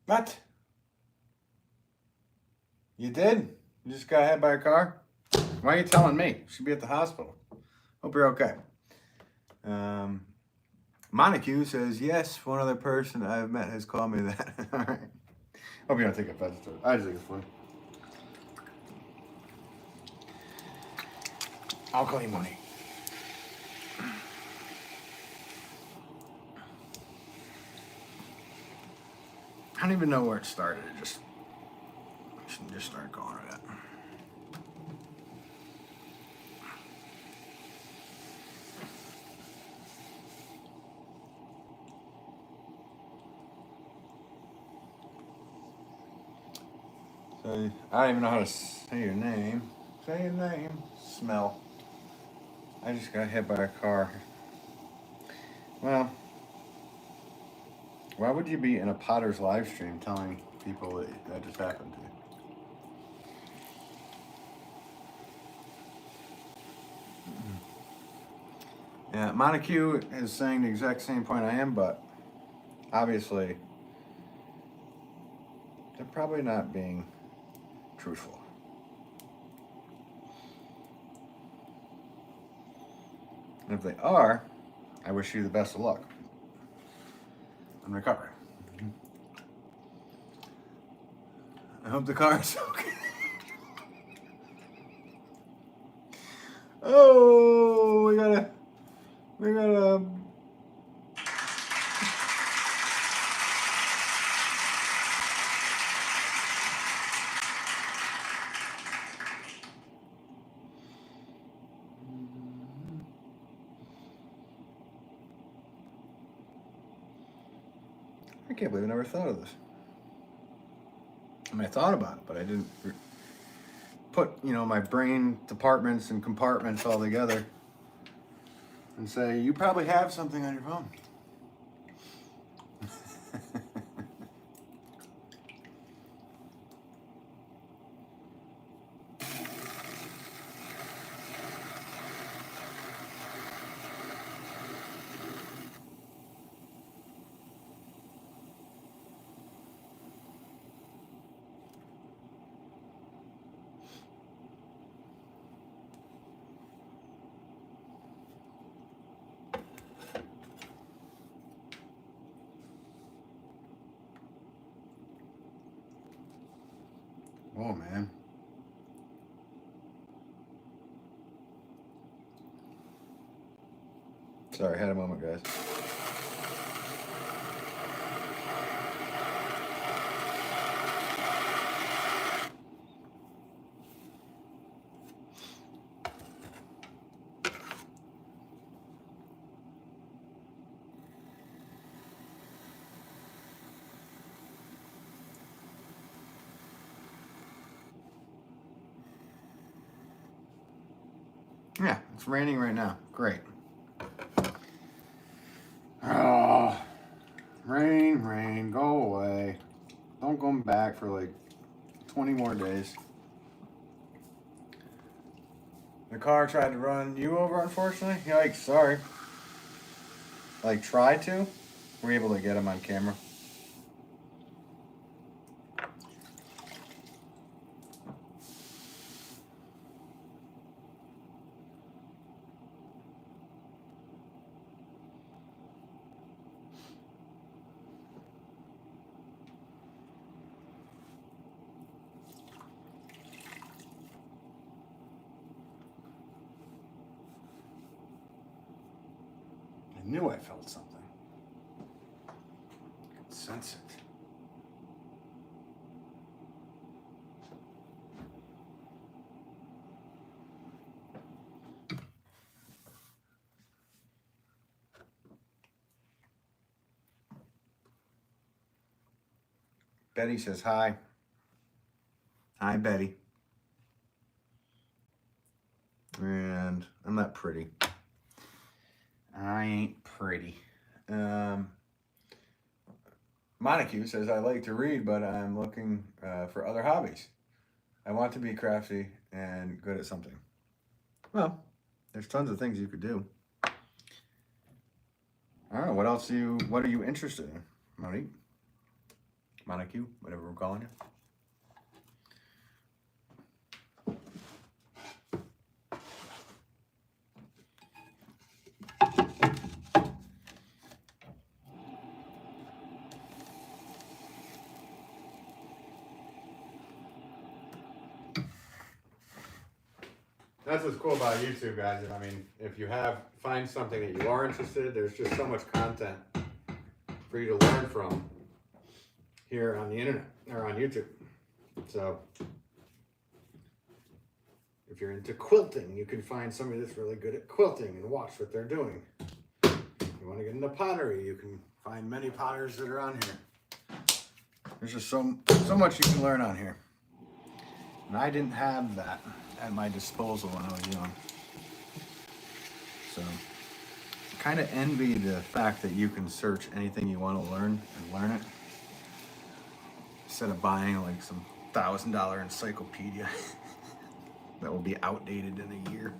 What? You did? You just got hit by a car? Why are you telling me? You should be at the hospital. Hope you're okay. Montague says, yes, one other person I've met has called me that. All right. Hope you don't take offense to it. I just think it's funny. I'll call you Monique. I don't even know where it started. It just started calling it that. So I don't even know how to say your name. Say your name. Smell. I just got hit by a car. Well, why would you be in a Potter's live stream telling people that just happened to you? Yeah, Montague is saying the exact same point I am, but obviously they're probably not being truthful. And if they are, I wish you the best of luck in recovery. I hope the car is okay. Oh, we gotta. I can't believe I never thought of this. I mean, I thought about it, but I didn't put, you know, my brain departments and compartments all together and say, you probably have something on your phone. Oh, man. Sorry, I had a moment, guys. Yeah, it's raining right now. Great. Oh, rain, rain, go away. Don't come back for like 20 more days. The car tried to run you over, unfortunately. Yikes, sorry. Like, tried to? We're able to get him on camera. I knew I felt something. I could sense it. Betty says hi. Hi, Betty. And I'm not pretty. I ain't pretty. Montague says, I like to read, but I'm looking for other hobbies. I want to be crafty and good at something. Well, there's tons of things you could do. I don't know, what are you interested in, Monique? Montague, whatever we're calling you. That's what's cool about YouTube, guys. I mean, if you find something that you are interested in, there's just so much content for you to learn from here on the internet or on YouTube. So if you're into quilting, you can find somebody that's really good at quilting and watch what they're doing. If you want to get into pottery, you can find many potters that are on here. There's just so much you can learn on here. And I didn't have that at my disposal when I was young. So I kind of envy the fact that you can search anything you want to learn and learn it, instead of buying like some $1,000 encyclopedia that will be outdated in a year.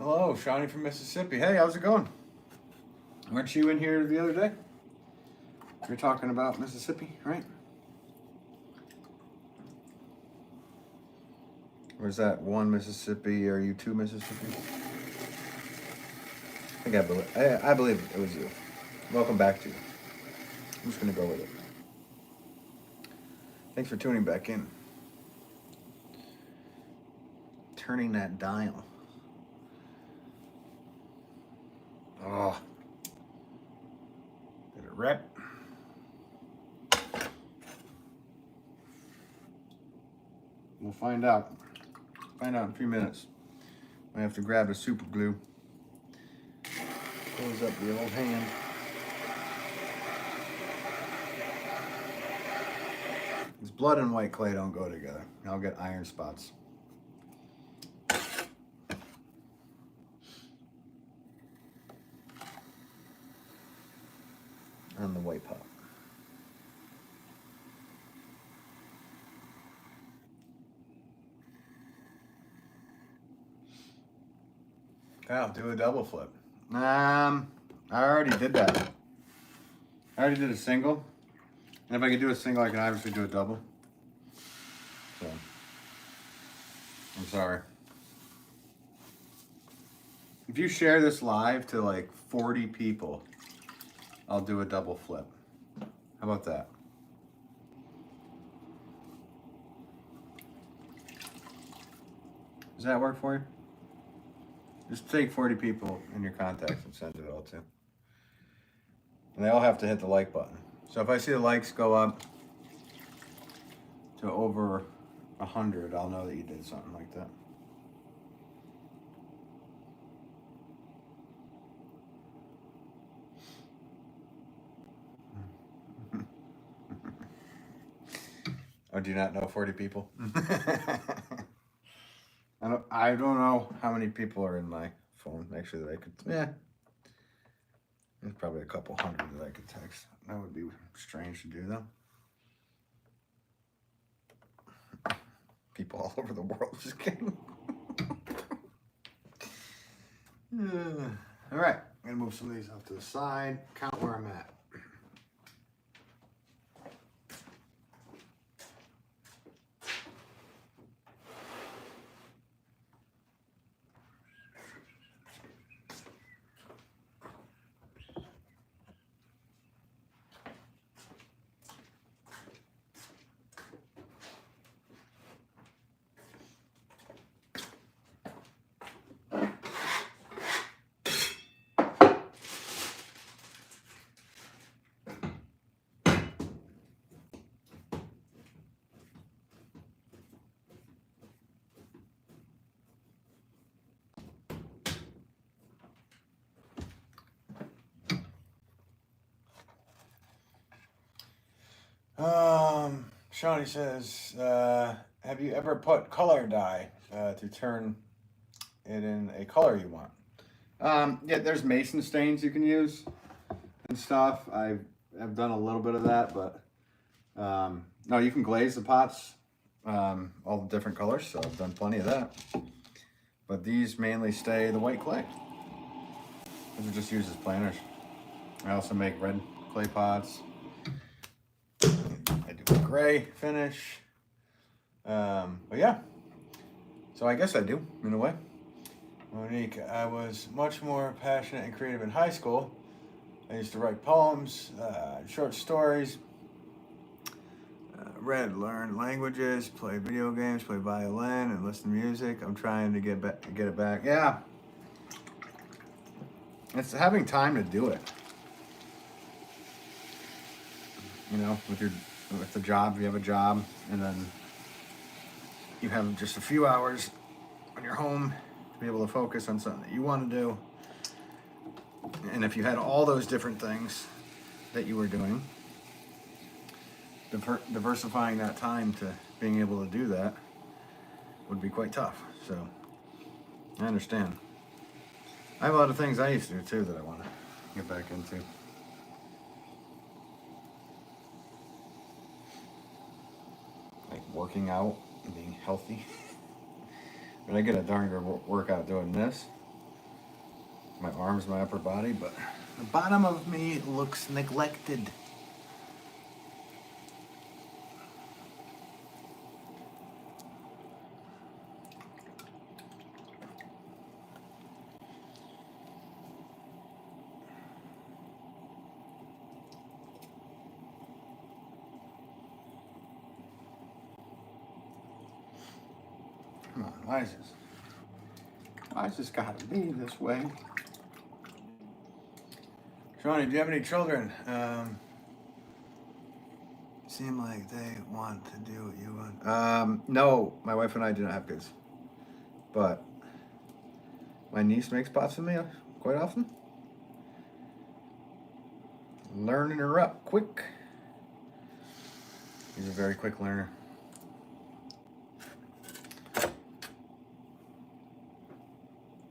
Hello, Shawnee from Mississippi. Hey, how's it going? Weren't you in here the other day? You're talking about Mississippi, right? Or is that one Mississippi? Or are you two Mississippi? I believe it was you. Welcome back to you. I'm just gonna go with it. Thanks for tuning back in. Turning that dial. Oh, did it rep? We'll find out. Find out in a few minutes. I have to grab a super glue. Close up the old hand. This blood and white clay don't go together. I'll get iron spots. On the white pot. I'll do a double flip. I already did that. I already did a single. And if I can do a single, I can obviously do a double. So, I'm sorry. If you share this live to like 40 people, I'll do a double flip. How about that? Does that work for you? Just take 40 people in your contacts and send it all to. And they all have to hit the like button. So if I see the likes go up to over 100, I'll know that you did something like that. Oh, do you not know 40 people? I don't know how many people are in my phone, actually, that I could, there's probably a couple hundred that I could text. That would be strange to do, though. People all over the world, just kidding. All right, I'm gonna move some of these off to the side, count where I'm at. Shawnee says, have you ever put color dye to turn it in a color you want? Yeah, there's mason stains you can use and stuff. I've done a little bit of that, but no, you can glaze the pots all the different colors, so I've done plenty of that. But these mainly stay the white clay. These are just used as planters. I also make red clay pots. I do a gray finish. But yeah, so I guess I do, in a way. Monique, I was much more passionate and creative in high school. I used to write poems, short stories, learn languages, play video games, play violin, and listen to music. I'm trying to get it back. Yeah, it's having time to do it. You know, with the job, you have a job, and then you have just a few hours when you're home to be able to focus on something that you want to do. And if you had all those different things that you were doing, diversifying that time to being able to do that would be quite tough. So I understand. I have a lot of things I used to do too that I want to get back into. Like working out and being healthy. But I get a darn good workout doing this. my arms, my upper body, but the bottom of me looks neglected. Come on, why is this gotta be this way? Shawnee, do you have any children? Seem like they want to do what you want. No, my wife and I do not have kids. But my niece makes pots with me quite often. Learning her up quick. He's a very quick learner.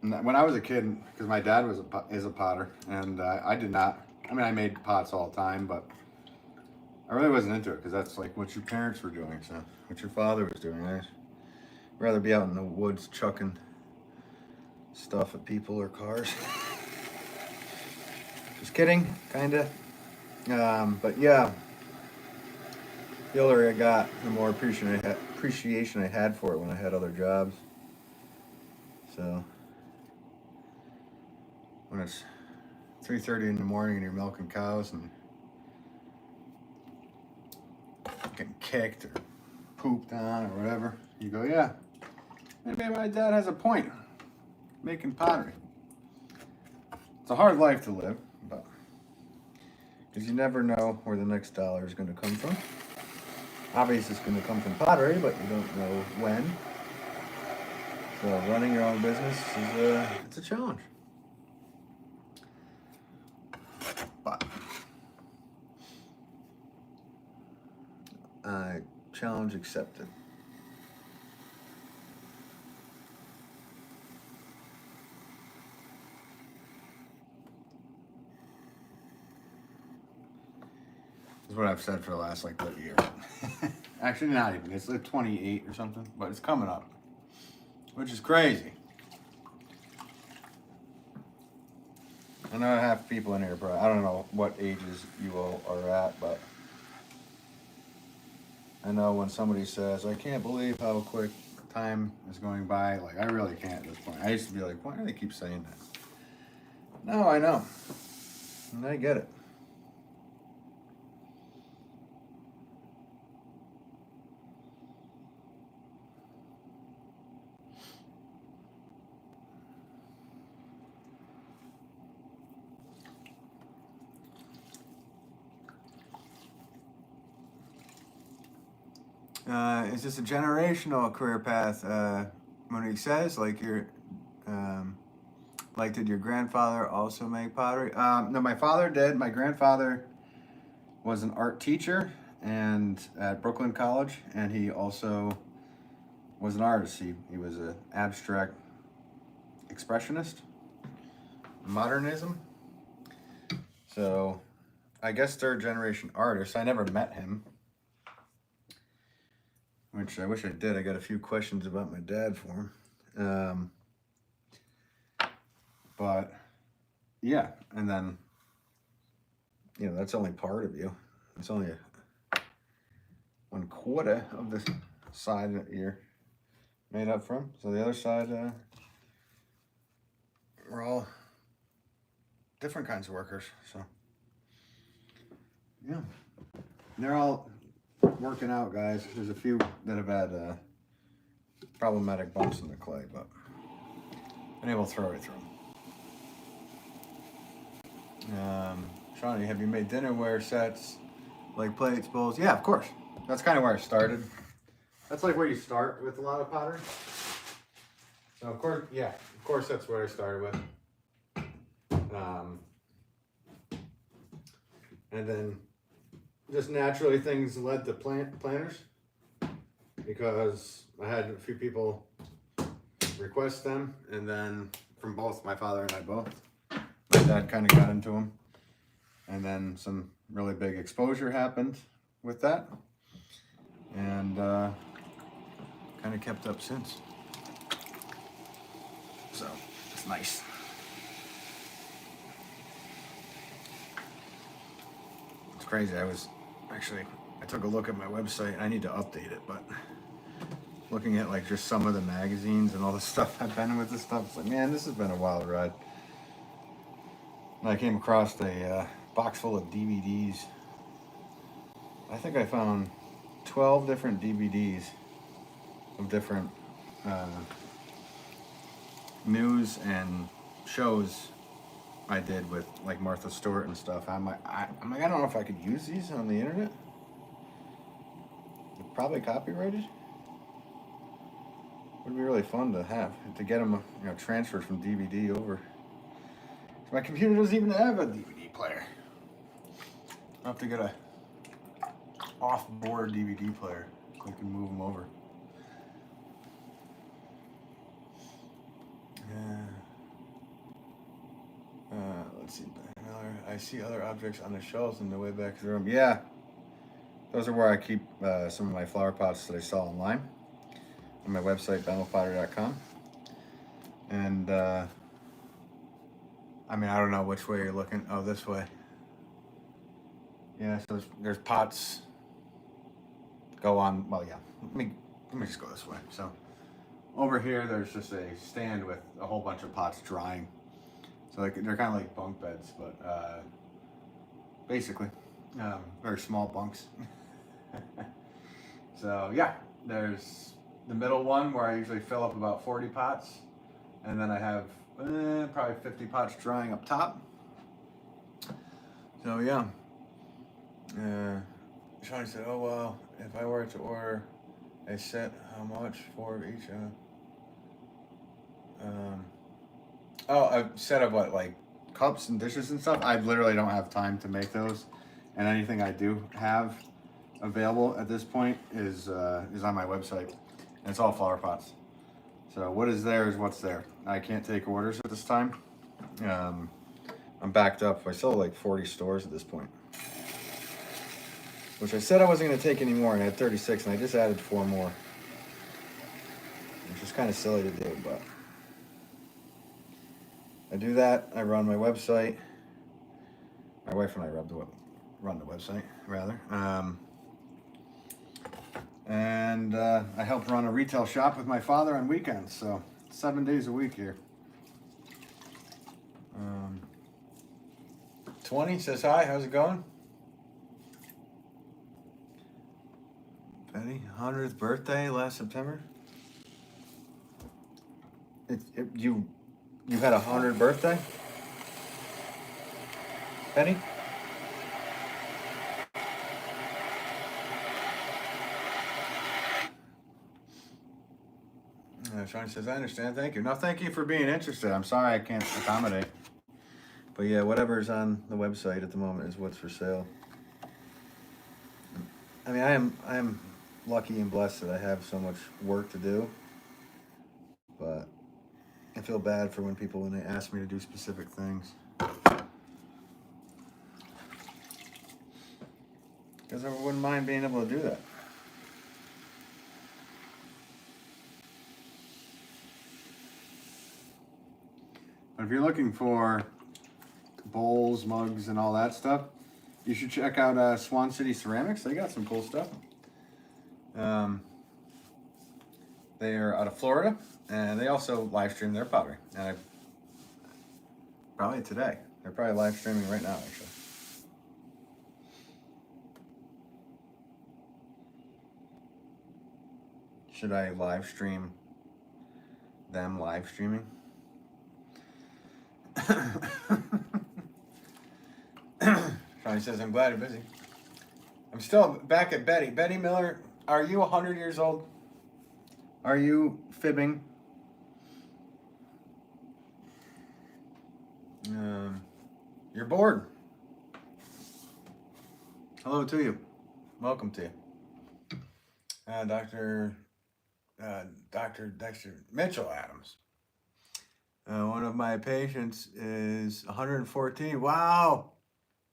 When I was a kid, because my dad is a potter, and I did not. I mean, I made pots all the time, but I really wasn't into it because that's like what your parents were doing, so what your father was doing. I'd rather be out in the woods chucking stuff at people or cars. Just kidding, kinda. But yeah, the older I got, the more appreciation I had for it when I had other jobs. So when it's 3:30 in the morning and you're milking cows and getting kicked or pooped on or whatever, you go, yeah, maybe my dad has a point making pottery. It's a hard life to live, but because you never know where the next dollar is going to come from. Obviously it's going to come from pottery, but you don't know when. So running your own business is it's a challenge. But challenge accepted. This is what I've said for the last like what year. Actually, not even. It's like 28 or something, but it's coming up, which is crazy. I know half people in here, but I don't know what ages you all are at, but I know when somebody says, I can't believe how quick time is going by, like I really can't at this point. I used to be like, why do they keep saying that? No, I know. And I get it. Is this a generational career path? Monique says, like did your grandfather also make pottery? No, my father did. My grandfather was an art teacher and at Brooklyn College, and he also was an artist. He was an abstract expressionist, modernism. So I guess third generation artist. I never met him, which I wish I did. I got a few questions about my dad for him. But yeah, and then, that's only part of you. It's only 1/4 of the side that you're made up from. So the other side, we're all different kinds of workers. So yeah, they're all working out, guys. There's a few that have had problematic bumps in the clay, but been able to throw it through them. Shawnee, have you made dinnerware sets like plates, bowls? Yeah, of course. That's kind of where I started. That's like where you start with a lot of pottery. So of course that's where I started with. And then just naturally things led to planners because I had a few people request them, and then from both my father and I both, my dad kind of got into them, and then some really big exposure happened with that, and kind of kept up since. So it's nice. crazy. I took a look at my website. I need to update it, but looking at like just some of the magazines and all the stuff I've been in with this stuff, it's like, man, this has been a wild ride. And I came across a box full of DVDs. I think I found 12 different DVDs of different news and shows I did with like Martha Stewart and stuff. I'm like, I don't know if I could use these on the internet. They're probably copyrighted. Would be really fun to have, to get them, transferred from DVD over. So my computer doesn't even have a DVD player. I'll have to get a off-board DVD player so I can move them over. Let's see. I see other objects on the shelves in the way back to the room. Yeah, those are where I keep some of my flower pots that I sell online on my website, benwolfpottery.com. And I don't know which way you're looking. Oh, this way. Yeah, so there's pots go on. Well, yeah. Let me just go this way. So over here, there's just a stand with a whole bunch of pots drying. So they're kind of like bunk beds, but basically very small bunks. So yeah, there's the middle one where I usually fill up about 40 pots, and then I have probably 50 pots drying up top. So yeah. Shawnee said, "Oh well, if I were to order a set, how much for each?" A set of what, like cups and dishes and stuff? I literally don't have time to make those, and anything I do have available at this point is on my website, and it's all flower pots. So what is there is what's there. I can't take orders at this time. I'm backed up. I sell like 40 stores at this point, which I said I wasn't going to take any more, and I had 36, and I just added 4 more, which is kind of silly to do, but I do that. I run my website. My wife and I run the website, rather. And I help run a retail shop with my father on weekends, so 7 days a week here. 20 says hi. How's it going? Betty, 100th birthday last September. You had a 100th birthday, Betty? Shawnee says, I understand. Thank you. No, thank you for being interested. I'm sorry I can't accommodate. But yeah, whatever's on the website at the moment is what's for sale. I mean, I am lucky and blessed that I have so much work to do. But I feel bad for when they ask me to do specific things. Because I wouldn't mind being able to do that. But if you're looking for bowls, mugs, and all that stuff, you should check out Swan City Ceramics. They got some cool stuff. They are out of Florida, and they also live stream their pottery. And probably today. They're probably live streaming right now, actually. Should I live stream them live streaming? Shawnee says, I'm glad you're busy. I'm still back at Betty. Betty Miller, are you 100 years old? Are you fibbing? You're bored. Hello to you. Welcome to you. Dr. Dexter Mitchell Adams. One of my patients is 114. Wow.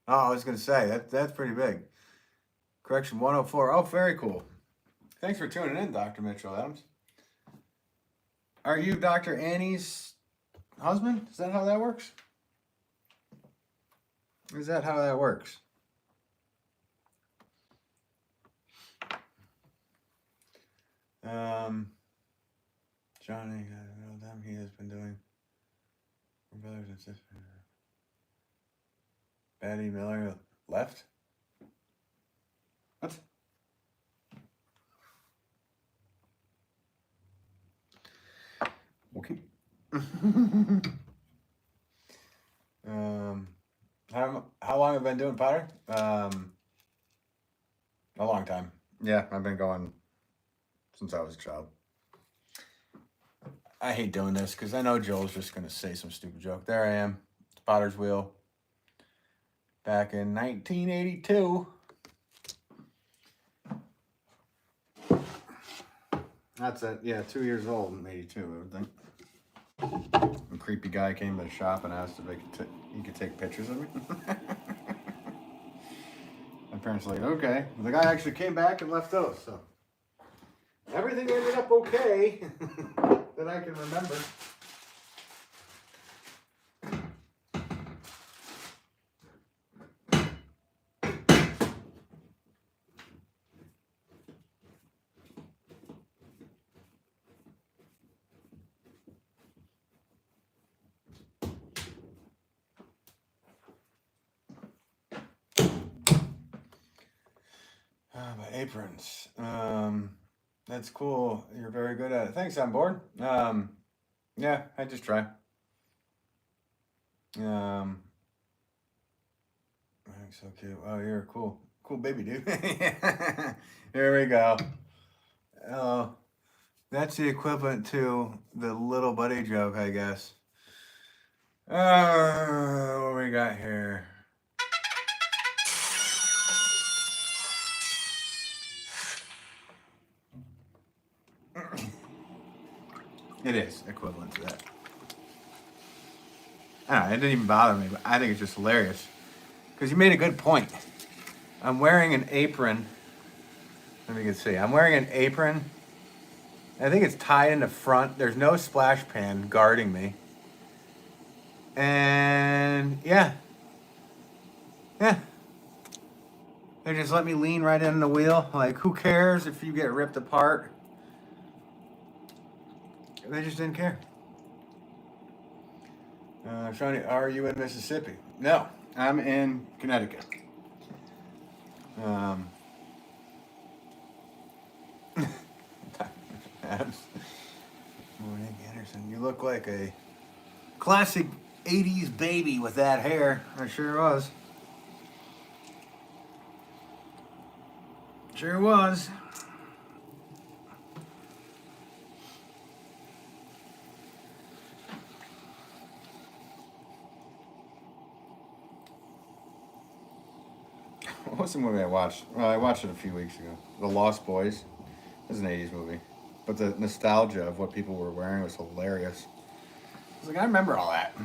Oh, I was going to say, that's pretty big. Correction, 104. Oh, very cool. Thanks for tuning in, Dr. Mitchell Adams. Are you Dr. Annie's husband? Is that how that works? Is that how that works? Johnny, I don't know them. He has been doing for brothers and sisters. Batty Miller left. What? Okay. How long have I been doing Potter? A long time. Yeah, I've been going since I was a child. I hate doing this because I know Joel's just going to say some stupid joke. There I am. It's Potter's Wheel. Back in 1982. That's it. Yeah, 2 years old in 82, I would think. A creepy guy came to the shop and asked if he could take pictures of me. My parents were like, okay. The guy actually came back and left those, so everything ended up okay that I can remember. My aprons. That's cool. You're very good at it. Thanks, I'm bored. Yeah, I just try. Thanks, so cute. Oh, you're a cool baby, dude. Here we go. Oh, that's the equivalent to the little buddy joke, I guess. What we got here? It is equivalent to that. I don't know, it didn't even bother me, but I think it's just hilarious. Because you made a good point. I'm wearing an apron. Let me see. I'm wearing an apron. I think it's tied in the front. There's no splash pan guarding me. And yeah. They just let me lean right in the wheel. Like, who cares if you get ripped apart? They just didn't care. Shawnee, are you in Mississippi? No, I'm in Connecticut. Morning, Anderson. You look like a classic 80s baby with that hair. I sure was. Sure was. What was the movie I watched? Well, I watched it a few weeks ago. The Lost Boys. It was an 80s movie. But the nostalgia of what people were wearing was hilarious. I was like, I remember all that.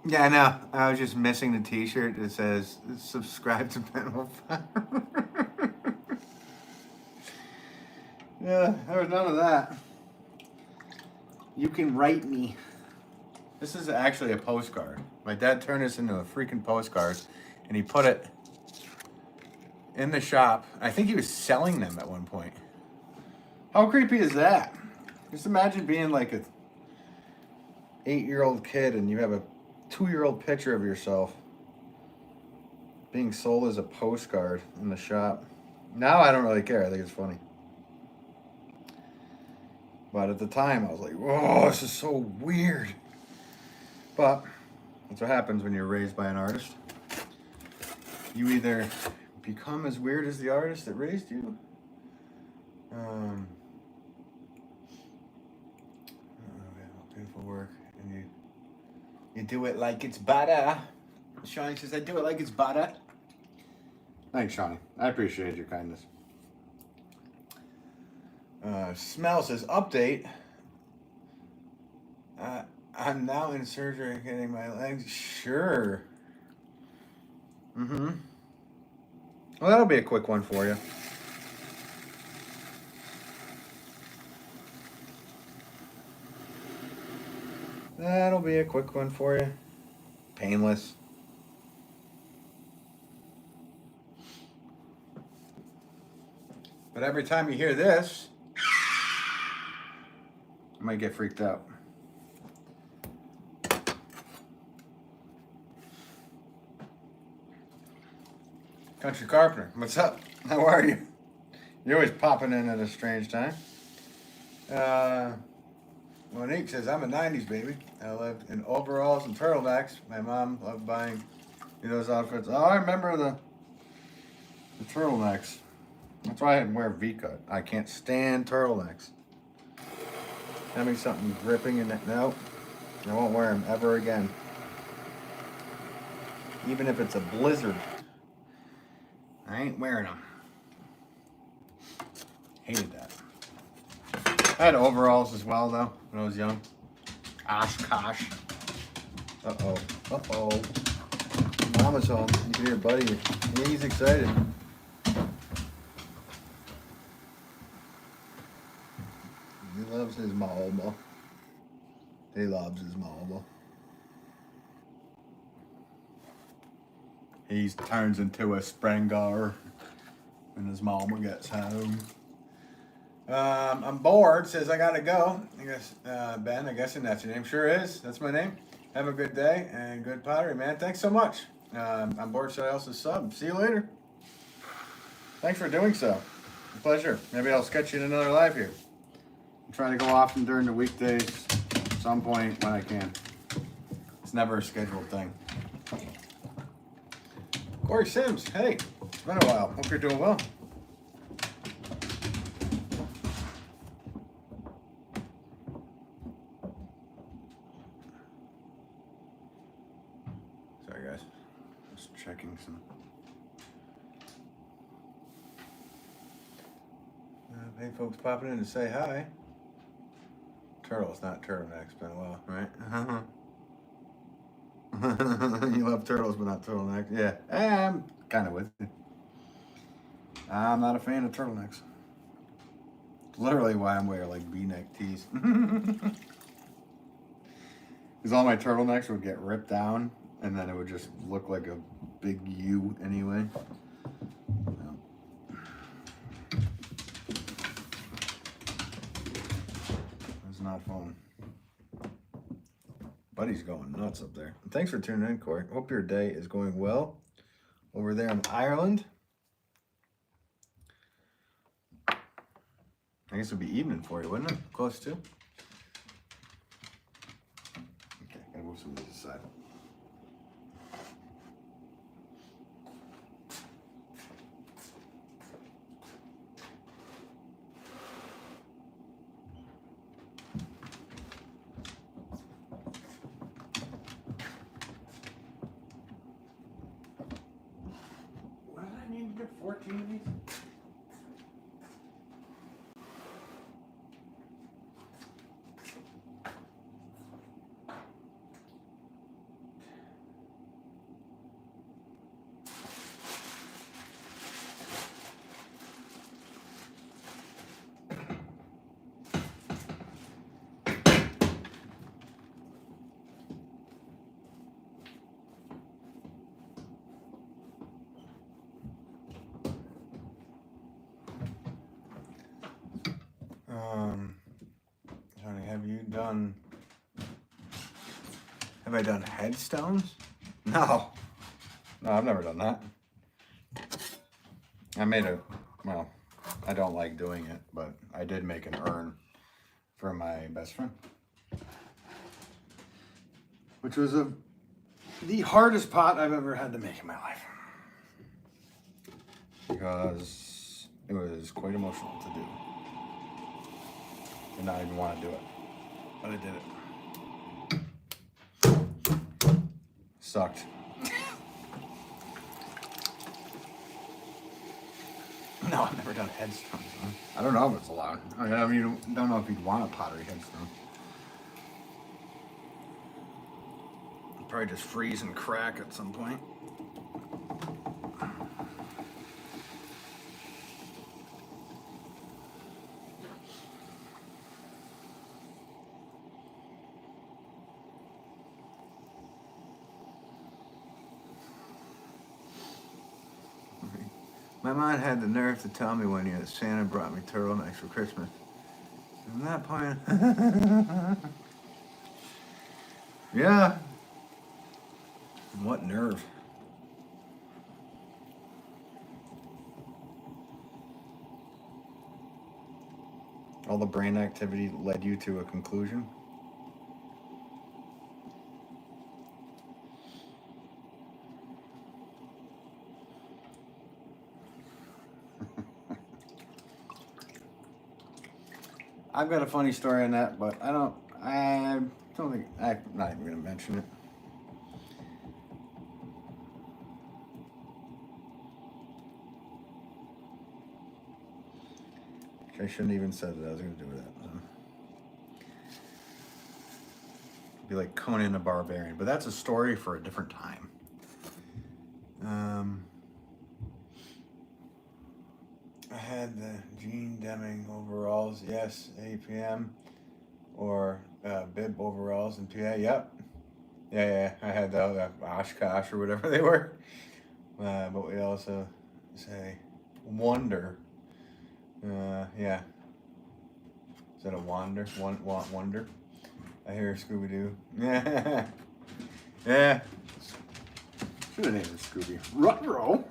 Yeah, I know. I was just missing the T-shirt that says "Subscribe to Ben Wolff." Yeah, there was none of that. You can write me. This is actually a postcard. My dad turned this into a freaking postcard, and he put it in the shop. I think he was selling them at one point. How creepy is that? Just imagine being like a 8-year-old kid, and you have a 2-year-old picture of yourself being sold as a postcard in the shop. Now I don't really care. I think it's funny. But at the time, I was like, whoa, this is so weird. But that's what happens when you're raised by an artist. You either become as weird as the artist that raised you. Beautiful work. And you do it like it's butter. Shawnee says, I do it like it's butter. Thanks, Shawnee. I appreciate your kindness. Smell says, update. I'm now in surgery getting my legs. Sure. Well, that'll be a quick one for you. That'll be a quick one for you. Painless. But every time you hear this, you might get freaked out. Country Carpenter, what's up? How are you? You're always popping in at a strange time. Monique says, I'm a 90s baby. I lived in overalls and turtlenecks. My mom loved buying those outfits. Oh, I remember the turtlenecks. That's why I wear V-cut. I can't stand turtlenecks. Having something gripping in it. No, I won't wear them ever again. Even if it's a blizzard. I ain't wearing them. Hated that. I had overalls as well, though, when I was young. Oshkosh. Uh-oh. Uh-oh. Mama's home. You can hear Buddy. He's excited. He loves his marble. He loves his marble. He turns into a Springer when his mama gets home. I'm bored, says I gotta go. I guess, Ben, I guess that's your name. Sure is. That's my name. Have a good day and good pottery, man. Thanks so much. I'm bored, so I also sub. See you later. Thanks for doing so. A pleasure. Maybe I'll sketch you in another live here. I'm trying to go often during the weekdays, at some point when I can. It's never a scheduled thing. Corey Sims, hey, it's been a while. Hope you're doing well. Sorry, guys. Just checking some. Hey, folks popping in to say hi. Turtles, not turtlenecks. Been a while, right? You love turtles, but not turtlenecks. Yeah, I'm kind of with you. I'm not a fan of turtlenecks. Literally why I'm wearing like V-neck tees. Because all my turtlenecks would get ripped down, and then it would just look like a big U anyway. It's not fun. Buddy's going nuts up there. Thanks for tuning in, Corey. Hope your day is going well over there in Ireland. I guess it'd be evening for you, wouldn't it? Close to. Okay, gotta move some of these aside. What did I need to do? 14 of these? Johnny, have I done headstones? No, I've never done that. Well, I don't like doing it, but I did make an urn for my best friend, which was the hardest pot I've ever had to make in my life, because it was quite emotional to do. Did not even want to do it, but I did it. Sucked. No, I've never done headstones. I don't know if it's allowed. I mean, don't know if you'd want a pottery headstone. It'd probably just freeze and crack at some point. My mom had the nerve to tell me one year that Santa brought me turtlenecks for Christmas. From that point, yeah. What nerve? All the brain activity led you to a conclusion? I've got a funny story on that, but I don't think, I'm not even going to mention it. I shouldn't even said that I was going to do that. It'd be like Conan the Barbarian, but that's a story for a different time. I had the Gene Deming overalls, yes, APM, or bib overalls in PA, yep. Yeah, I had the Oshkosh or whatever they were. But we also say Wonder. Yeah. Is that a Wander? Wonder? I hear Scooby-Doo. Yeah. Yeah. Should have named it Scooby. Ruh-roh.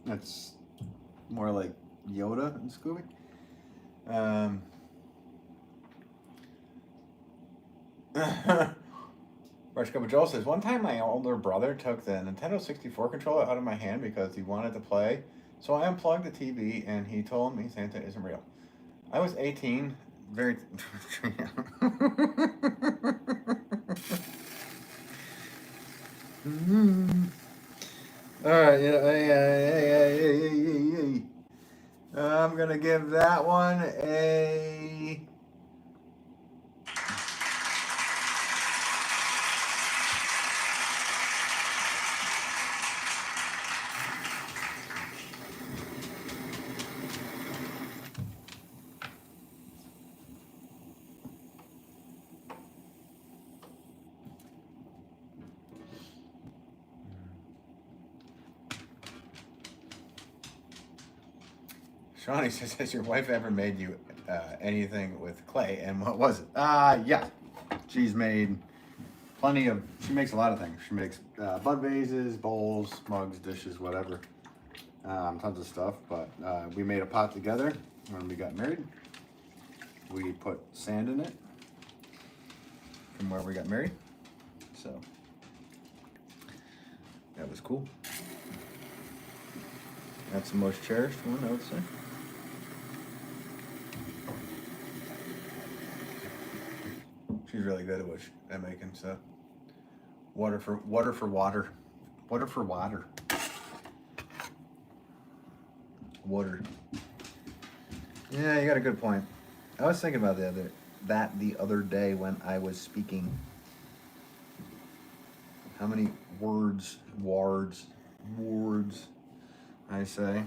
That's more like Yoda and Scooby. Rush Cup Joel says, one time my older brother took the Nintendo 64 controller out of my hand because he wanted to play. So I unplugged the TV and he told me Santa isn't real. I was 18, very... Alright, I'm gonna give that one a... Shawnee says, has your wife ever made you anything with clay? And what was it? Yeah. She's made plenty of, she makes a lot of things. She makes bud vases, bowls, mugs, dishes, whatever. Tons of stuff. But we made a pot together when we got married. We put sand in it from where we got married. So that was cool. That's the most cherished one, I would say. She's really good at making stuff. Water for water. Water for water. Water. Yeah, you got a good point. I was thinking about the other day when I was speaking. How many words I say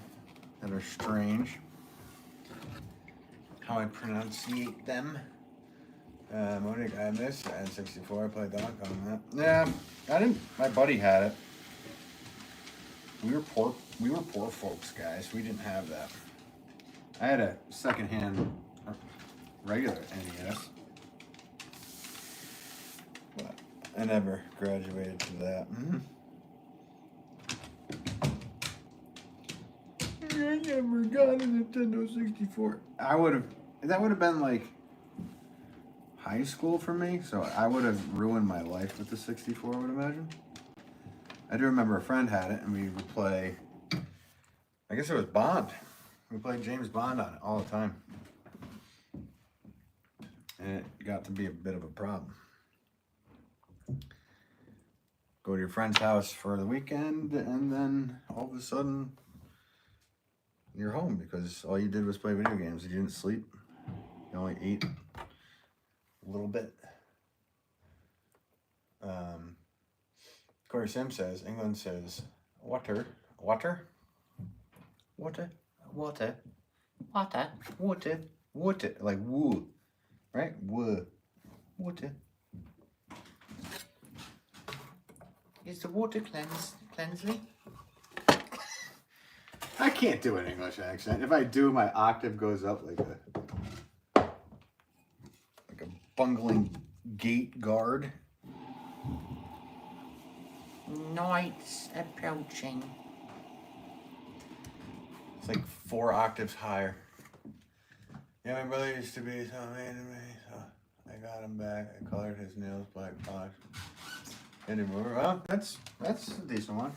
that are strange. How I pronunciate them. Monique, I had this at 64. I played Donkey on that. Yeah, I didn't. My buddy had it. We were poor folks, guys. We didn't have that. I had a secondhand regular NES, but I never graduated to that. I never got a Nintendo 64. That would have been like high school for me, so I would have ruined my life with the 64, I would imagine. I do remember a friend had it, and we would play, I guess it was Bond. We played James Bond on it all the time. And it got to be a bit of a problem. Go to your friend's house for the weekend, and then all of a sudden, you're home because all you did was play video games. You didn't sleep. You only ate a little bit. Corey Sim says, England says, water, like woo, right? Woo, water. Is the water cleansely? I can't do an English accent. If I do, my octave goes up like a bungling gate guard. Night's approaching. It's like 4 octaves higher. Yeah, my brother used to be so mean to me, so I got him back. I colored his nails black polish. Anymore. Well, that's a decent one.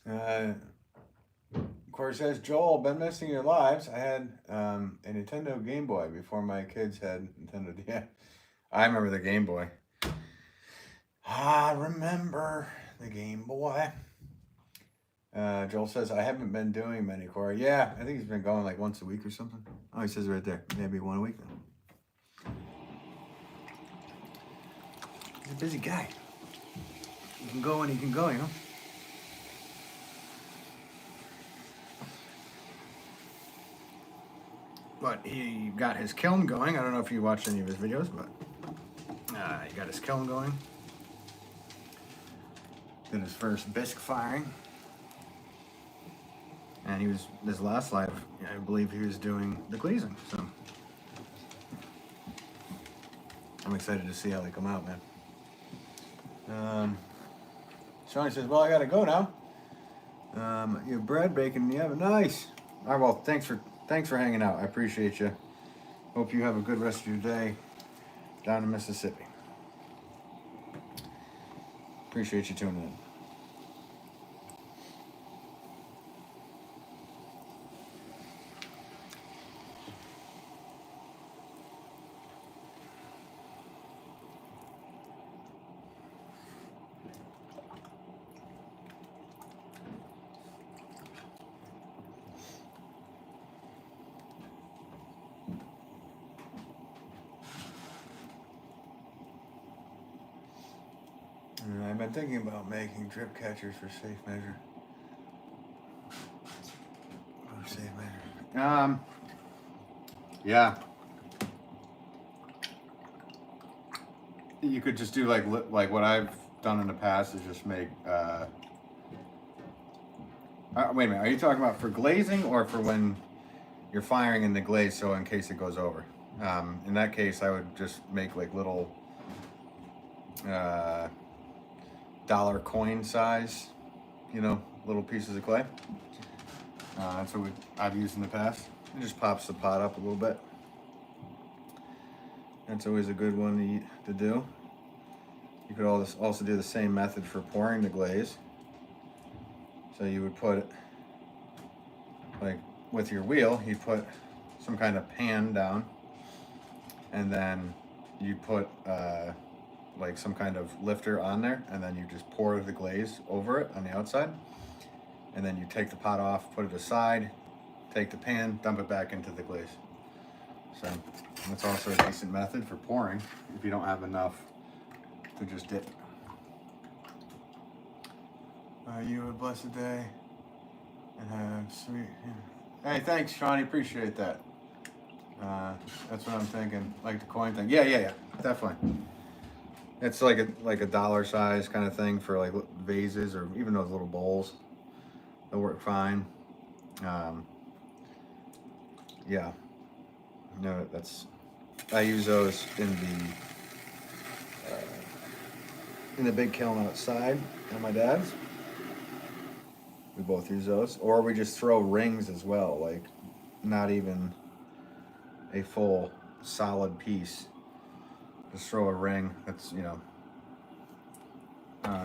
Of course, says Joel, been missing your lives. I had a Nintendo Game Boy before my kids had Nintendo. Yeah, I remember the Game Boy. I remember the Game Boy. Joel says, I haven't been doing many, Corey. Yeah, I think he's been going like once a week or something. Oh, he says it right there. Maybe 1 a week then. He's a busy guy. He can go and he can go, you know? But he got his kiln going. I don't know if you watched any of his videos, but he got his kiln going. Did his first bisque firing. And he was, this last live, I believe he was doing the glazing, so. I'm excited to see how they come out, man. Shawnee says, well, I gotta go now. You have bread, bacon in the oven. Nice. All right, well, thanks for hanging out. I appreciate you. Hope you have a good rest of your day down in Mississippi. Appreciate you tuning in. I've been thinking about making drip catchers for safe measure. Oh, safe measure. Yeah. You could just do like what I've done in the past is just make. Wait a minute. Are you talking about for glazing or for when you're firing in the glaze? So in case it goes over. In that case, I would just make like little. Dollar coin size, you know, little pieces of clay. That's what I've used in the past. It just pops the pot up a little bit. That's always a good one to do. You could also do the same method for pouring the glaze. So you would put, like with your wheel, you put some kind of pan down, and then you put like some kind of lifter on there, and then you just pour the glaze over it on the outside, and then you take the pot off, put it aside, take the pan, dump it back into the glaze. So that's also a decent method for pouring if you don't have enough to just dip. You have a blessed day and have sweet. Yeah. Hey, thanks, Shawnee. Appreciate that. That's what I'm thinking, like the coin thing. Yeah, definitely. It's like a dollar size kind of thing for like vases or even those little bowls. They'll work fine. Yeah. No, I use those in the big kiln outside at my dad's. We both use those, or we just throw rings as well, like not even a full solid piece. Just throw a ring that's, you know,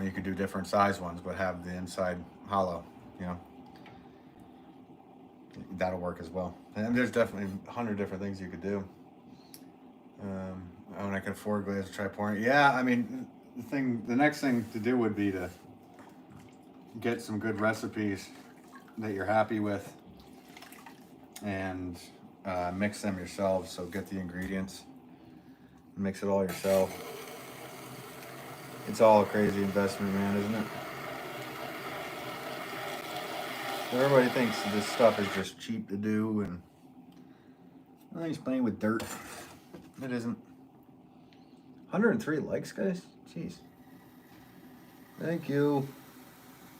you could do different size ones, but have the inside hollow, you know. That'll work as well. And there's definitely 100 different things you could do. When I can afford glaze, try pouring. Yeah, I mean, the next thing to do would be to get some good recipes that you're happy with and mix them yourselves. So get the ingredients, mix it all yourself. It's all a crazy investment, man, isn't it? Everybody thinks this stuff is just cheap to do, and well, he's playing with dirt. It isn't. 103 likes, guys. Jeez. Thank you.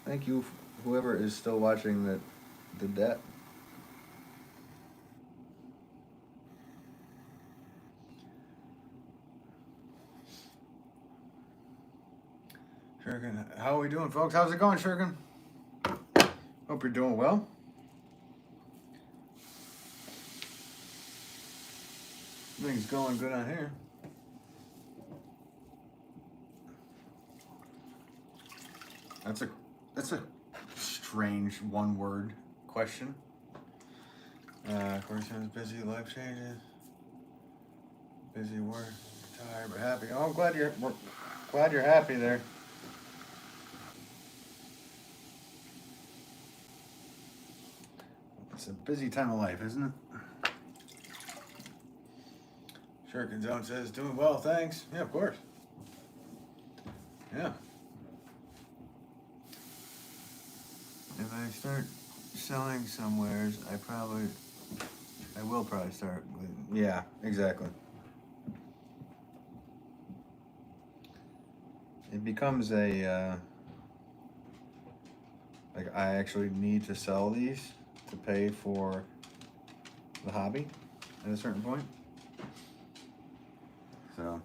Thank you, whoever is still watching that did that. Shuriken, how are we doing, folks? How's it going, Shuriken? Hope you're doing well. Everything's going good on here. That's a strange one-word question. Of course, I was busy, life changes. Busy work, tired but happy. Oh, I'm glad you're happy there. It's a busy time of life, isn't it? Shuriken Zone says, doing well, thanks. Yeah, of course. Yeah. If I start selling somewheres, I will probably start with, yeah, exactly. It becomes a, like I actually need to sell these to pay for the hobby at a certain point. So,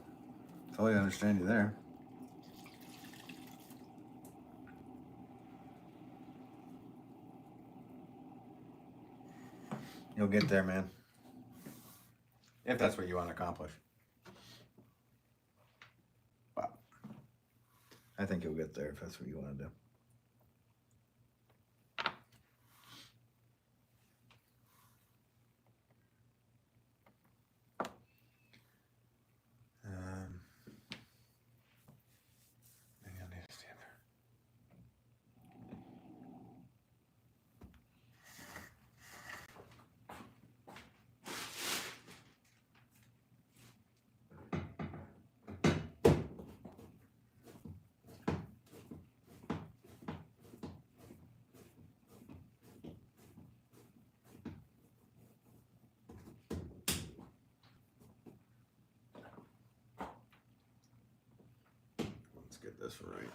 totally understand you there. You'll get there, man. If that's what you want to accomplish. Wow. I think you'll get there if that's what you want to do. Maybe I need a stamper. Let's get this right.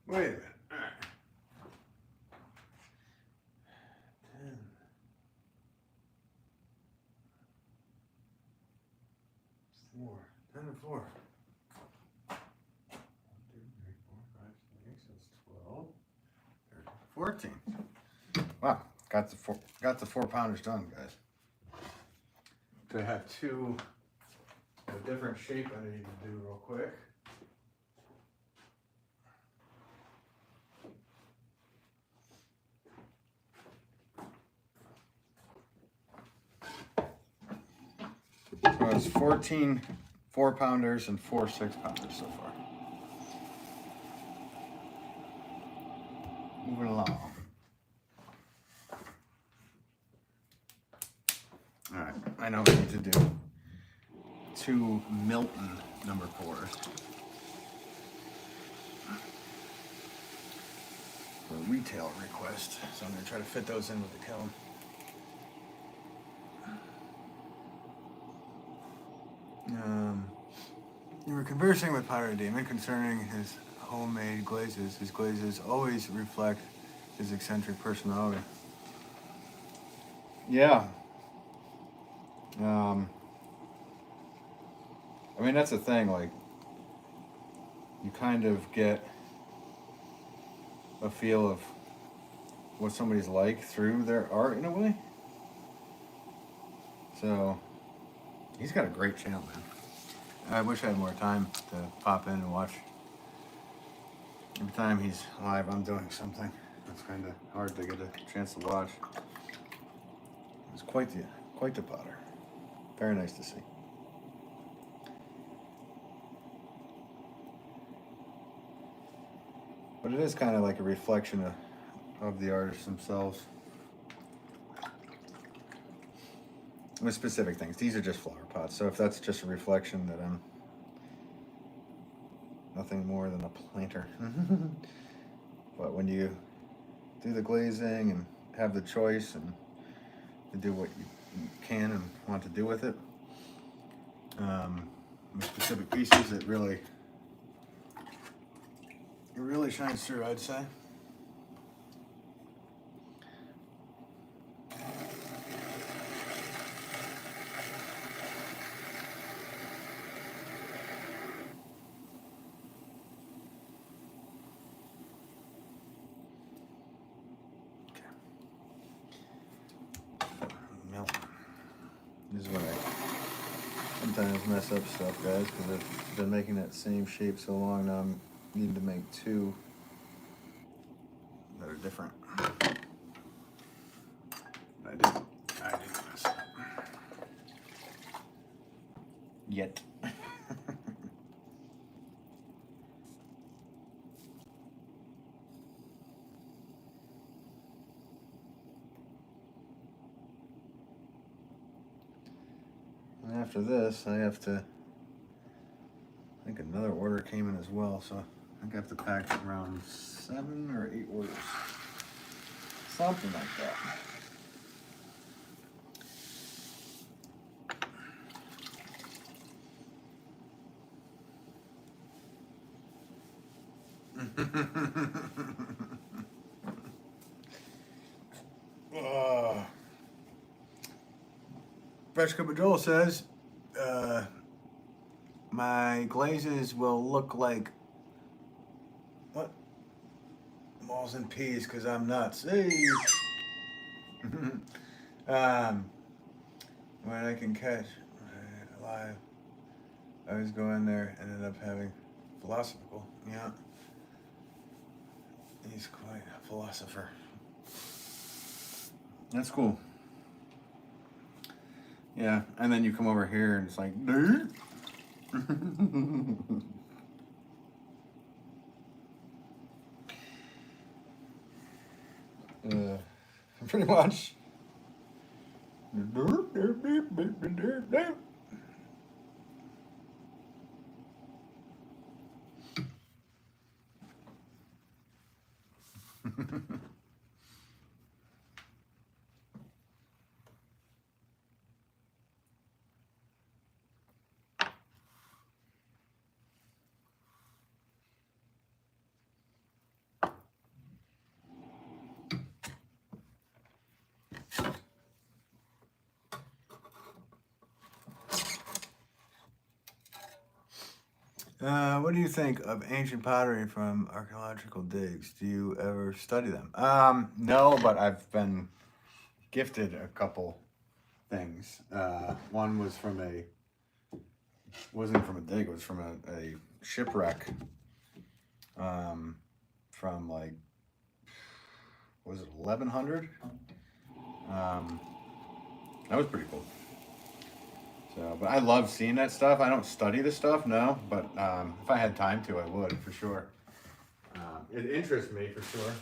Wait a minute. All right. 10. 4. 10 and 4. 1, 2, 3, 4, 5, 6, that's 12. 13, 14. Wow, got the 4-pounders done, guys. I have two a different shape I need to do real quick. So it's 14 4-pounders and 4 6-pounders so far. Moving along. All right, I know we need to do 2 Milton number 4s for a retail request. So I'm gonna try to fit those in with the kiln. You were conversing with Pottery Demon concerning his homemade glazes. His glazes always reflect his eccentric personality. Yeah. I mean, that's the thing, like, you kind of get a feel of what somebody's like through their art in a way. So, he's got a great channel, man. I wish I had more time to pop in and watch Every time he's live, I'm doing something. It's kind of hard to get a chance to watch. It's quite the potter. Very nice to see. But it is kind of like a reflection of the artists themselves. With specific things. These are just flower pots. So if that's just a reflection that I'm nothing more than a planter. But when you do the glazing and have the choice and to do what you can and want to do with it, with specific pieces, it really shines through, I'd say. This is when I sometimes mess up stuff, guys, because I've been making that same shape so long. Now I'm needing to make two that are different. I didn't mess up. Yet. And after this, I have to, I think another order came in as well, so I think I have to pack around 7 or 8 orders. Something like that. Fresh Cup of Joel says, my glazes will look like what? Malls and peas because I'm nuts. Hey. When I can catch live, I always go in there and end up having philosophical. Yeah. He's quite a philosopher. That's cool. Yeah, and then you come over here and it's like, dude. Pretty much. What do you think of ancient pottery from archaeological digs? Do you ever study them? No, but I've been gifted a couple things. One was from wasn't from a dig, it was from a shipwreck. From like, was it 1100? That was pretty cool. So, but I love seeing that stuff. I don't study the stuff, no, but if I had time to, I would, for sure. It interests me, for sure.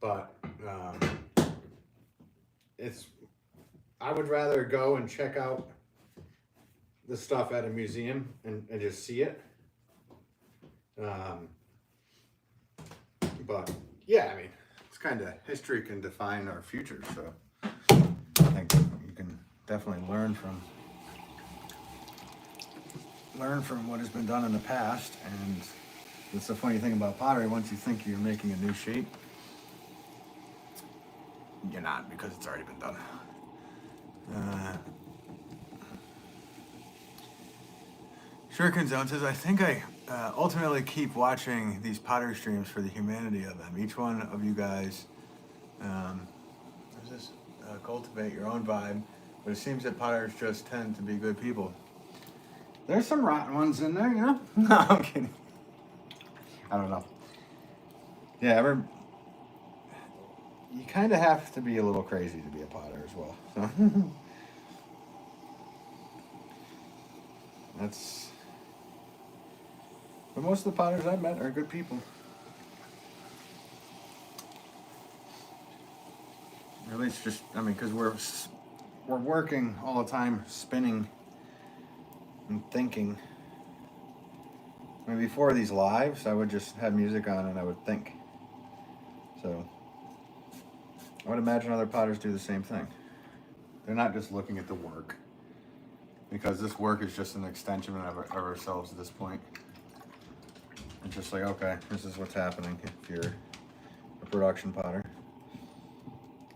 But I would rather go and check out the stuff at a museum and just see it. But, yeah, I mean, it's kind of, history can define our future, so I think you can definitely learn from what has been done in the past. And it's the funny thing about pottery, once you think you're making a new shape, you're not, because it's already been done. Shuriken Zone says, I think I ultimately keep watching these pottery streams for the humanity of them. Each one of you guys cultivate your own vibe, but it seems that potters just tend to be good people. There's some rotten ones in there, you know? No, I'm kidding. I don't know. Yeah, you kind of have to be a little crazy to be a potter as well. So that's. But most of the potters I've met are good people. Or at least just, I mean, because we're working all the time, spinning and thinking. I mean, before these lives, I would just have music on and I would think. So I would imagine other potters do the same thing. They're not just looking at the work, because this work is just an extension of ourselves at this point. It's just like, okay, this is what's happening if you're a production potter.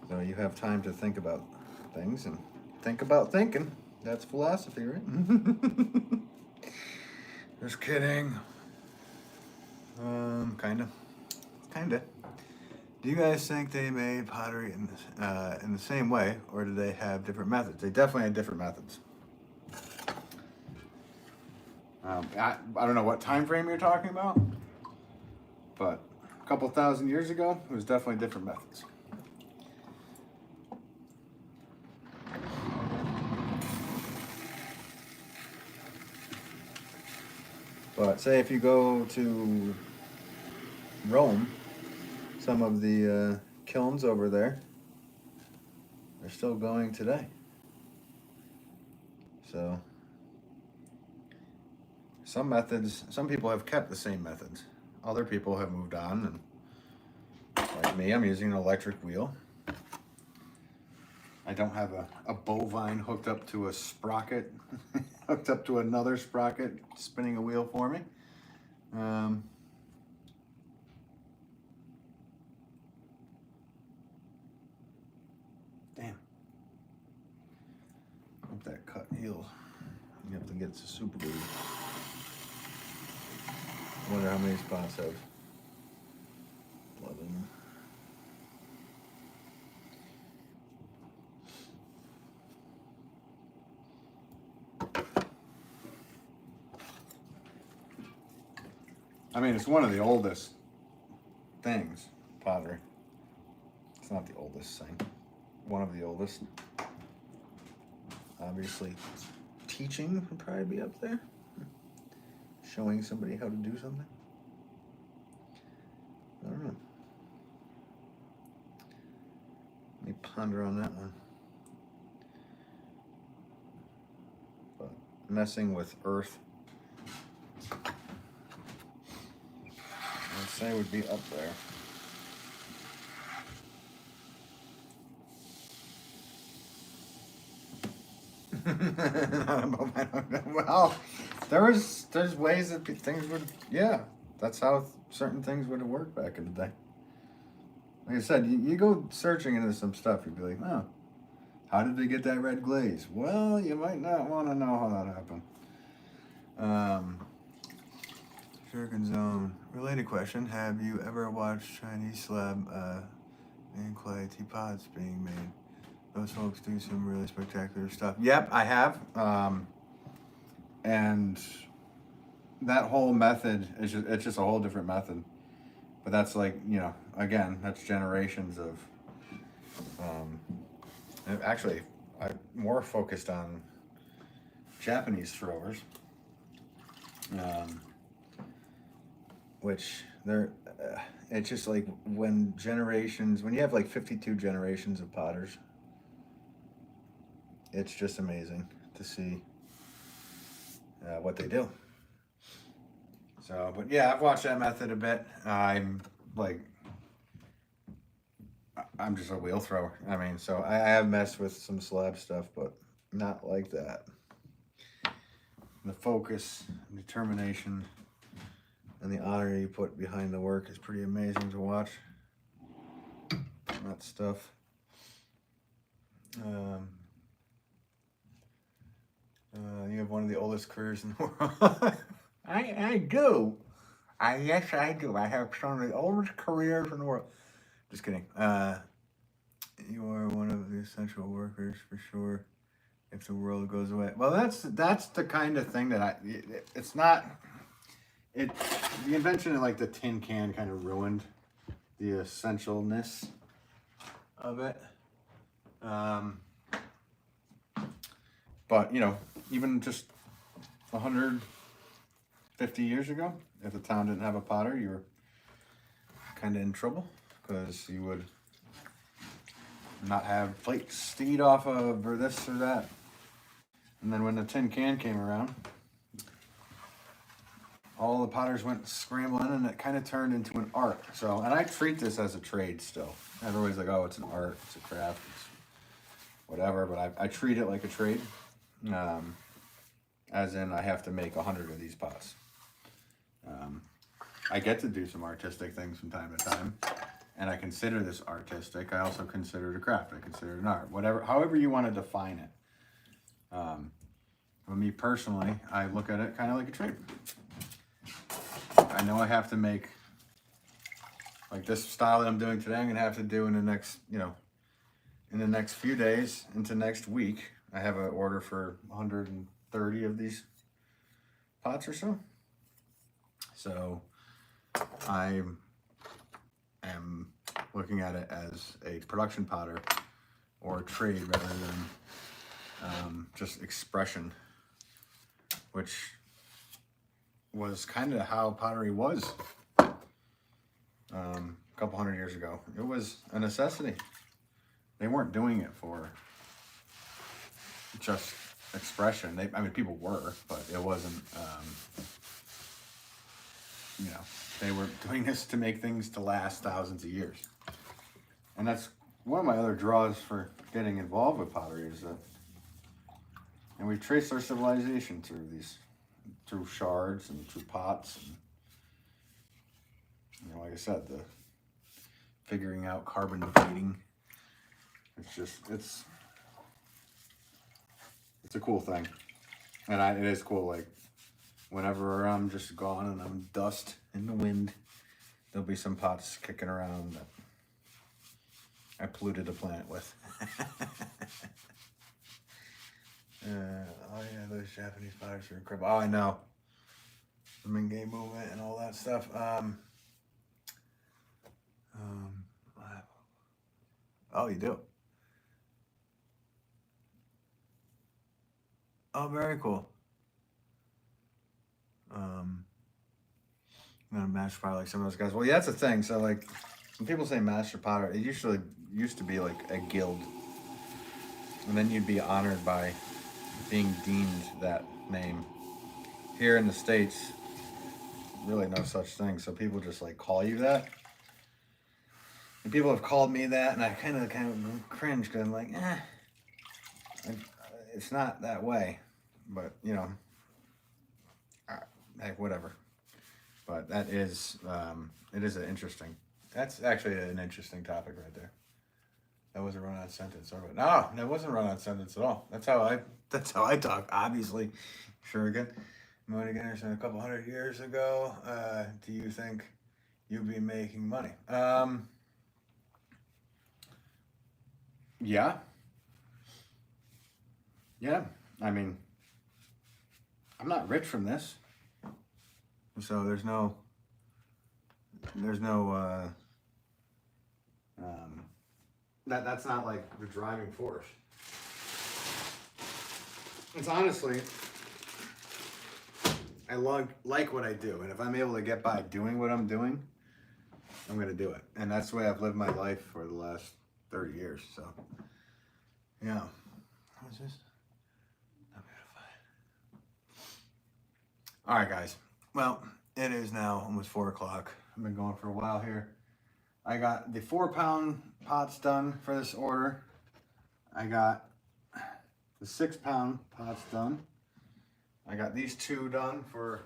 So you have time to think about things and think about thinking. That's philosophy, right? Just kidding. Kinda. Do you guys think they made pottery in the same way, or do they have different methods? They definitely had different methods. I don't know what time frame you're talking about, but a couple thousand years ago, it was definitely different methods. But say if you go to Rome, some of the kilns over there, they're still going today. So some methods, some people have kept the same methods. Other people have moved on, and like me, I'm using an electric wheel. I don't have a bovine hooked up to a sprocket, hooked up to another sprocket, spinning a wheel for me. Damn. Hope that cut heals. You have to get to super glue. I wonder how many spots have blood in them. I mean, it's one of the oldest things, Pottery. It's not the oldest thing. One of the oldest. Obviously, teaching would probably be up there. Showing somebody how to do something. I don't know. Let me ponder on that one. But messing with earth, I'd say would be up there. Well, there's ways that things would, yeah, that's how certain things would have worked back in the day. Like I said, you go searching into some stuff, you'd be like, oh, how did they get that red glaze? Well, you might not want to know how that happened. Shuriken Zone. Related question: have you ever watched Chinese slab and clay teapots being made? Those folks do some really spectacular stuff. Yep, I have. And that whole method is it's just a whole different method. But that's like, again, that's generations of. Actually, I'm more focused on Japanese throwers, which it's just like when you have like 52 generations of potters, it's just amazing to see what they do. So, but yeah, I've watched that method a bit. I'm just a wheel thrower. I mean, so I have messed with some slab stuff, but not like that. The focus, determination, and the honor you put behind the work is pretty amazing to watch. That stuff. You have one of the oldest careers in the world. I do. Yes, I do. I have some of the oldest careers in the world. Just kidding. You are one of the essential workers for sure. If the world goes away, well, that's the kind of thing that it's not. the invention of like the tin can kind of ruined the essentialness of it. But you know, even just 150 years ago, if the town didn't have a potter, you were kind of in trouble because you would not have plates to eat off of or this or that. And then when the tin can came around, all the potters went scrambling and it kind of turned into an art. So, and I treat this as a trade still. Everybody's like, oh, it's an art, it's a craft, it's whatever, but I treat it like a trade. As in I have to make 100 of these pots. I get to do some artistic things from time to time, and I consider this artistic. I also consider it a craft. I consider it an art. Whatever, however you want to define it. For me personally, I look at it kind of like a trade. I know I have to make, like this style that I'm doing today, I'm going to have to do in the next, you know, in the next few days into next week. I have an order for 130 of these pots or so. So I am looking at it as a production potter or a trade rather than just expression, which was kind of how pottery was a couple hundred years ago. It was a necessity. They weren't doing it for just expression. I mean, people were, but it wasn't, you know, they were doing this to make things to last thousands of years. And that's one of my other draws for getting involved with pottery is that, and we've traced our civilization through shards and through pots. And, you know, like I said, the figuring out carbon dating. It's a cool thing. And it is cool, like, whenever I'm just gone and I'm dust in the wind, there'll be some pots kicking around that I polluted the planet with. Oh yeah, those Japanese potters are incredible. Oh, I know. The Mingay movement and all that stuff. Oh, you do? Oh, very cool. I'm gonna master potter like some of those guys. Well, yeah, that's the thing. So, like, when people say master potter, it usually used to be like a guild, and then you'd be honored by being deemed that name. Here in the States, really no such thing. So people just like call you that. And people have called me that, and I kind of cringe because I'm like, it's not that way. But you know, heck, whatever. But that is, it is an interesting. That's actually an interesting topic right there. That was a run-on sentence, or no, that wasn't a run-on sentence at all. That's how I talk. Obviously, sure again. Money Anderson, a couple hundred years ago. Do you think you'd be making money? Yeah. Yeah. I mean, I'm not rich from this, so there's no. That's not like the driving force. It's honestly, I like what I do, and if I'm able to get by doing what I'm doing, I'm gonna do it, and that's the way I've lived my life for the last 30 years. So, yeah. What's this? All right, guys. Well, it is now almost 4 o'clock. I've been going for a while here. I got the 4-pound pots done for this order. I got the 6-pound pots done. I got these 2 done for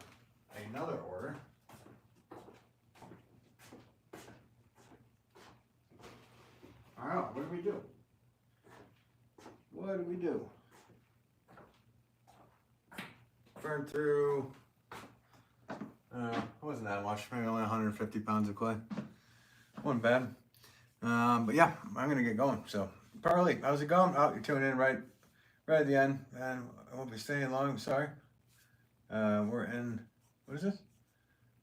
another order. All right, what do we do? What do we do? Burn through, it wasn't that much, maybe only 150 pounds of clay. Wasn't bad. But yeah, I'm gonna get going. So, Parley, how's it going? Oh, you're tuning in right at the end, and I won't be staying long. I'm sorry. We're in, what is this?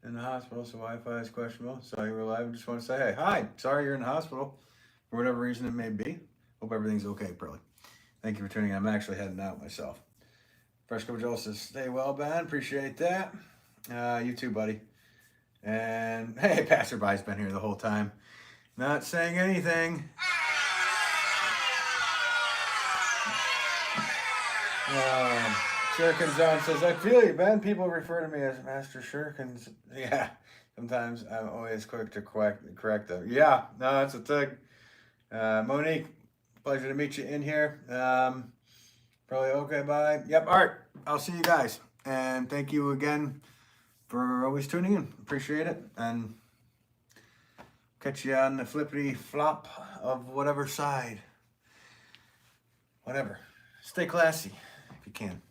in the hospital, so Wi-Fi is questionable. So you were live. I just want to say, hey, hi. Sorry you're in the hospital for whatever reason it may be. Hope everything's okay, Pearly. Thank you for tuning in. I'm actually heading out myself. Fresco Joel says, stay well, Ben. Appreciate that. You too, buddy. And hey, Passerby's been here the whole time. Not saying anything. Shuriken John says, I feel you, Ben. People refer to me as Master Shurikens. Yeah, sometimes I'm always quick to correct them. Yeah, no, that's a thing. Monique, pleasure to meet you in here. Probably okay, bye. Yep, all right. I'll see you guys. And thank you again for always tuning in. Appreciate it. And catch you on the flippity flop of whatever side. Whatever. Stay classy if you can.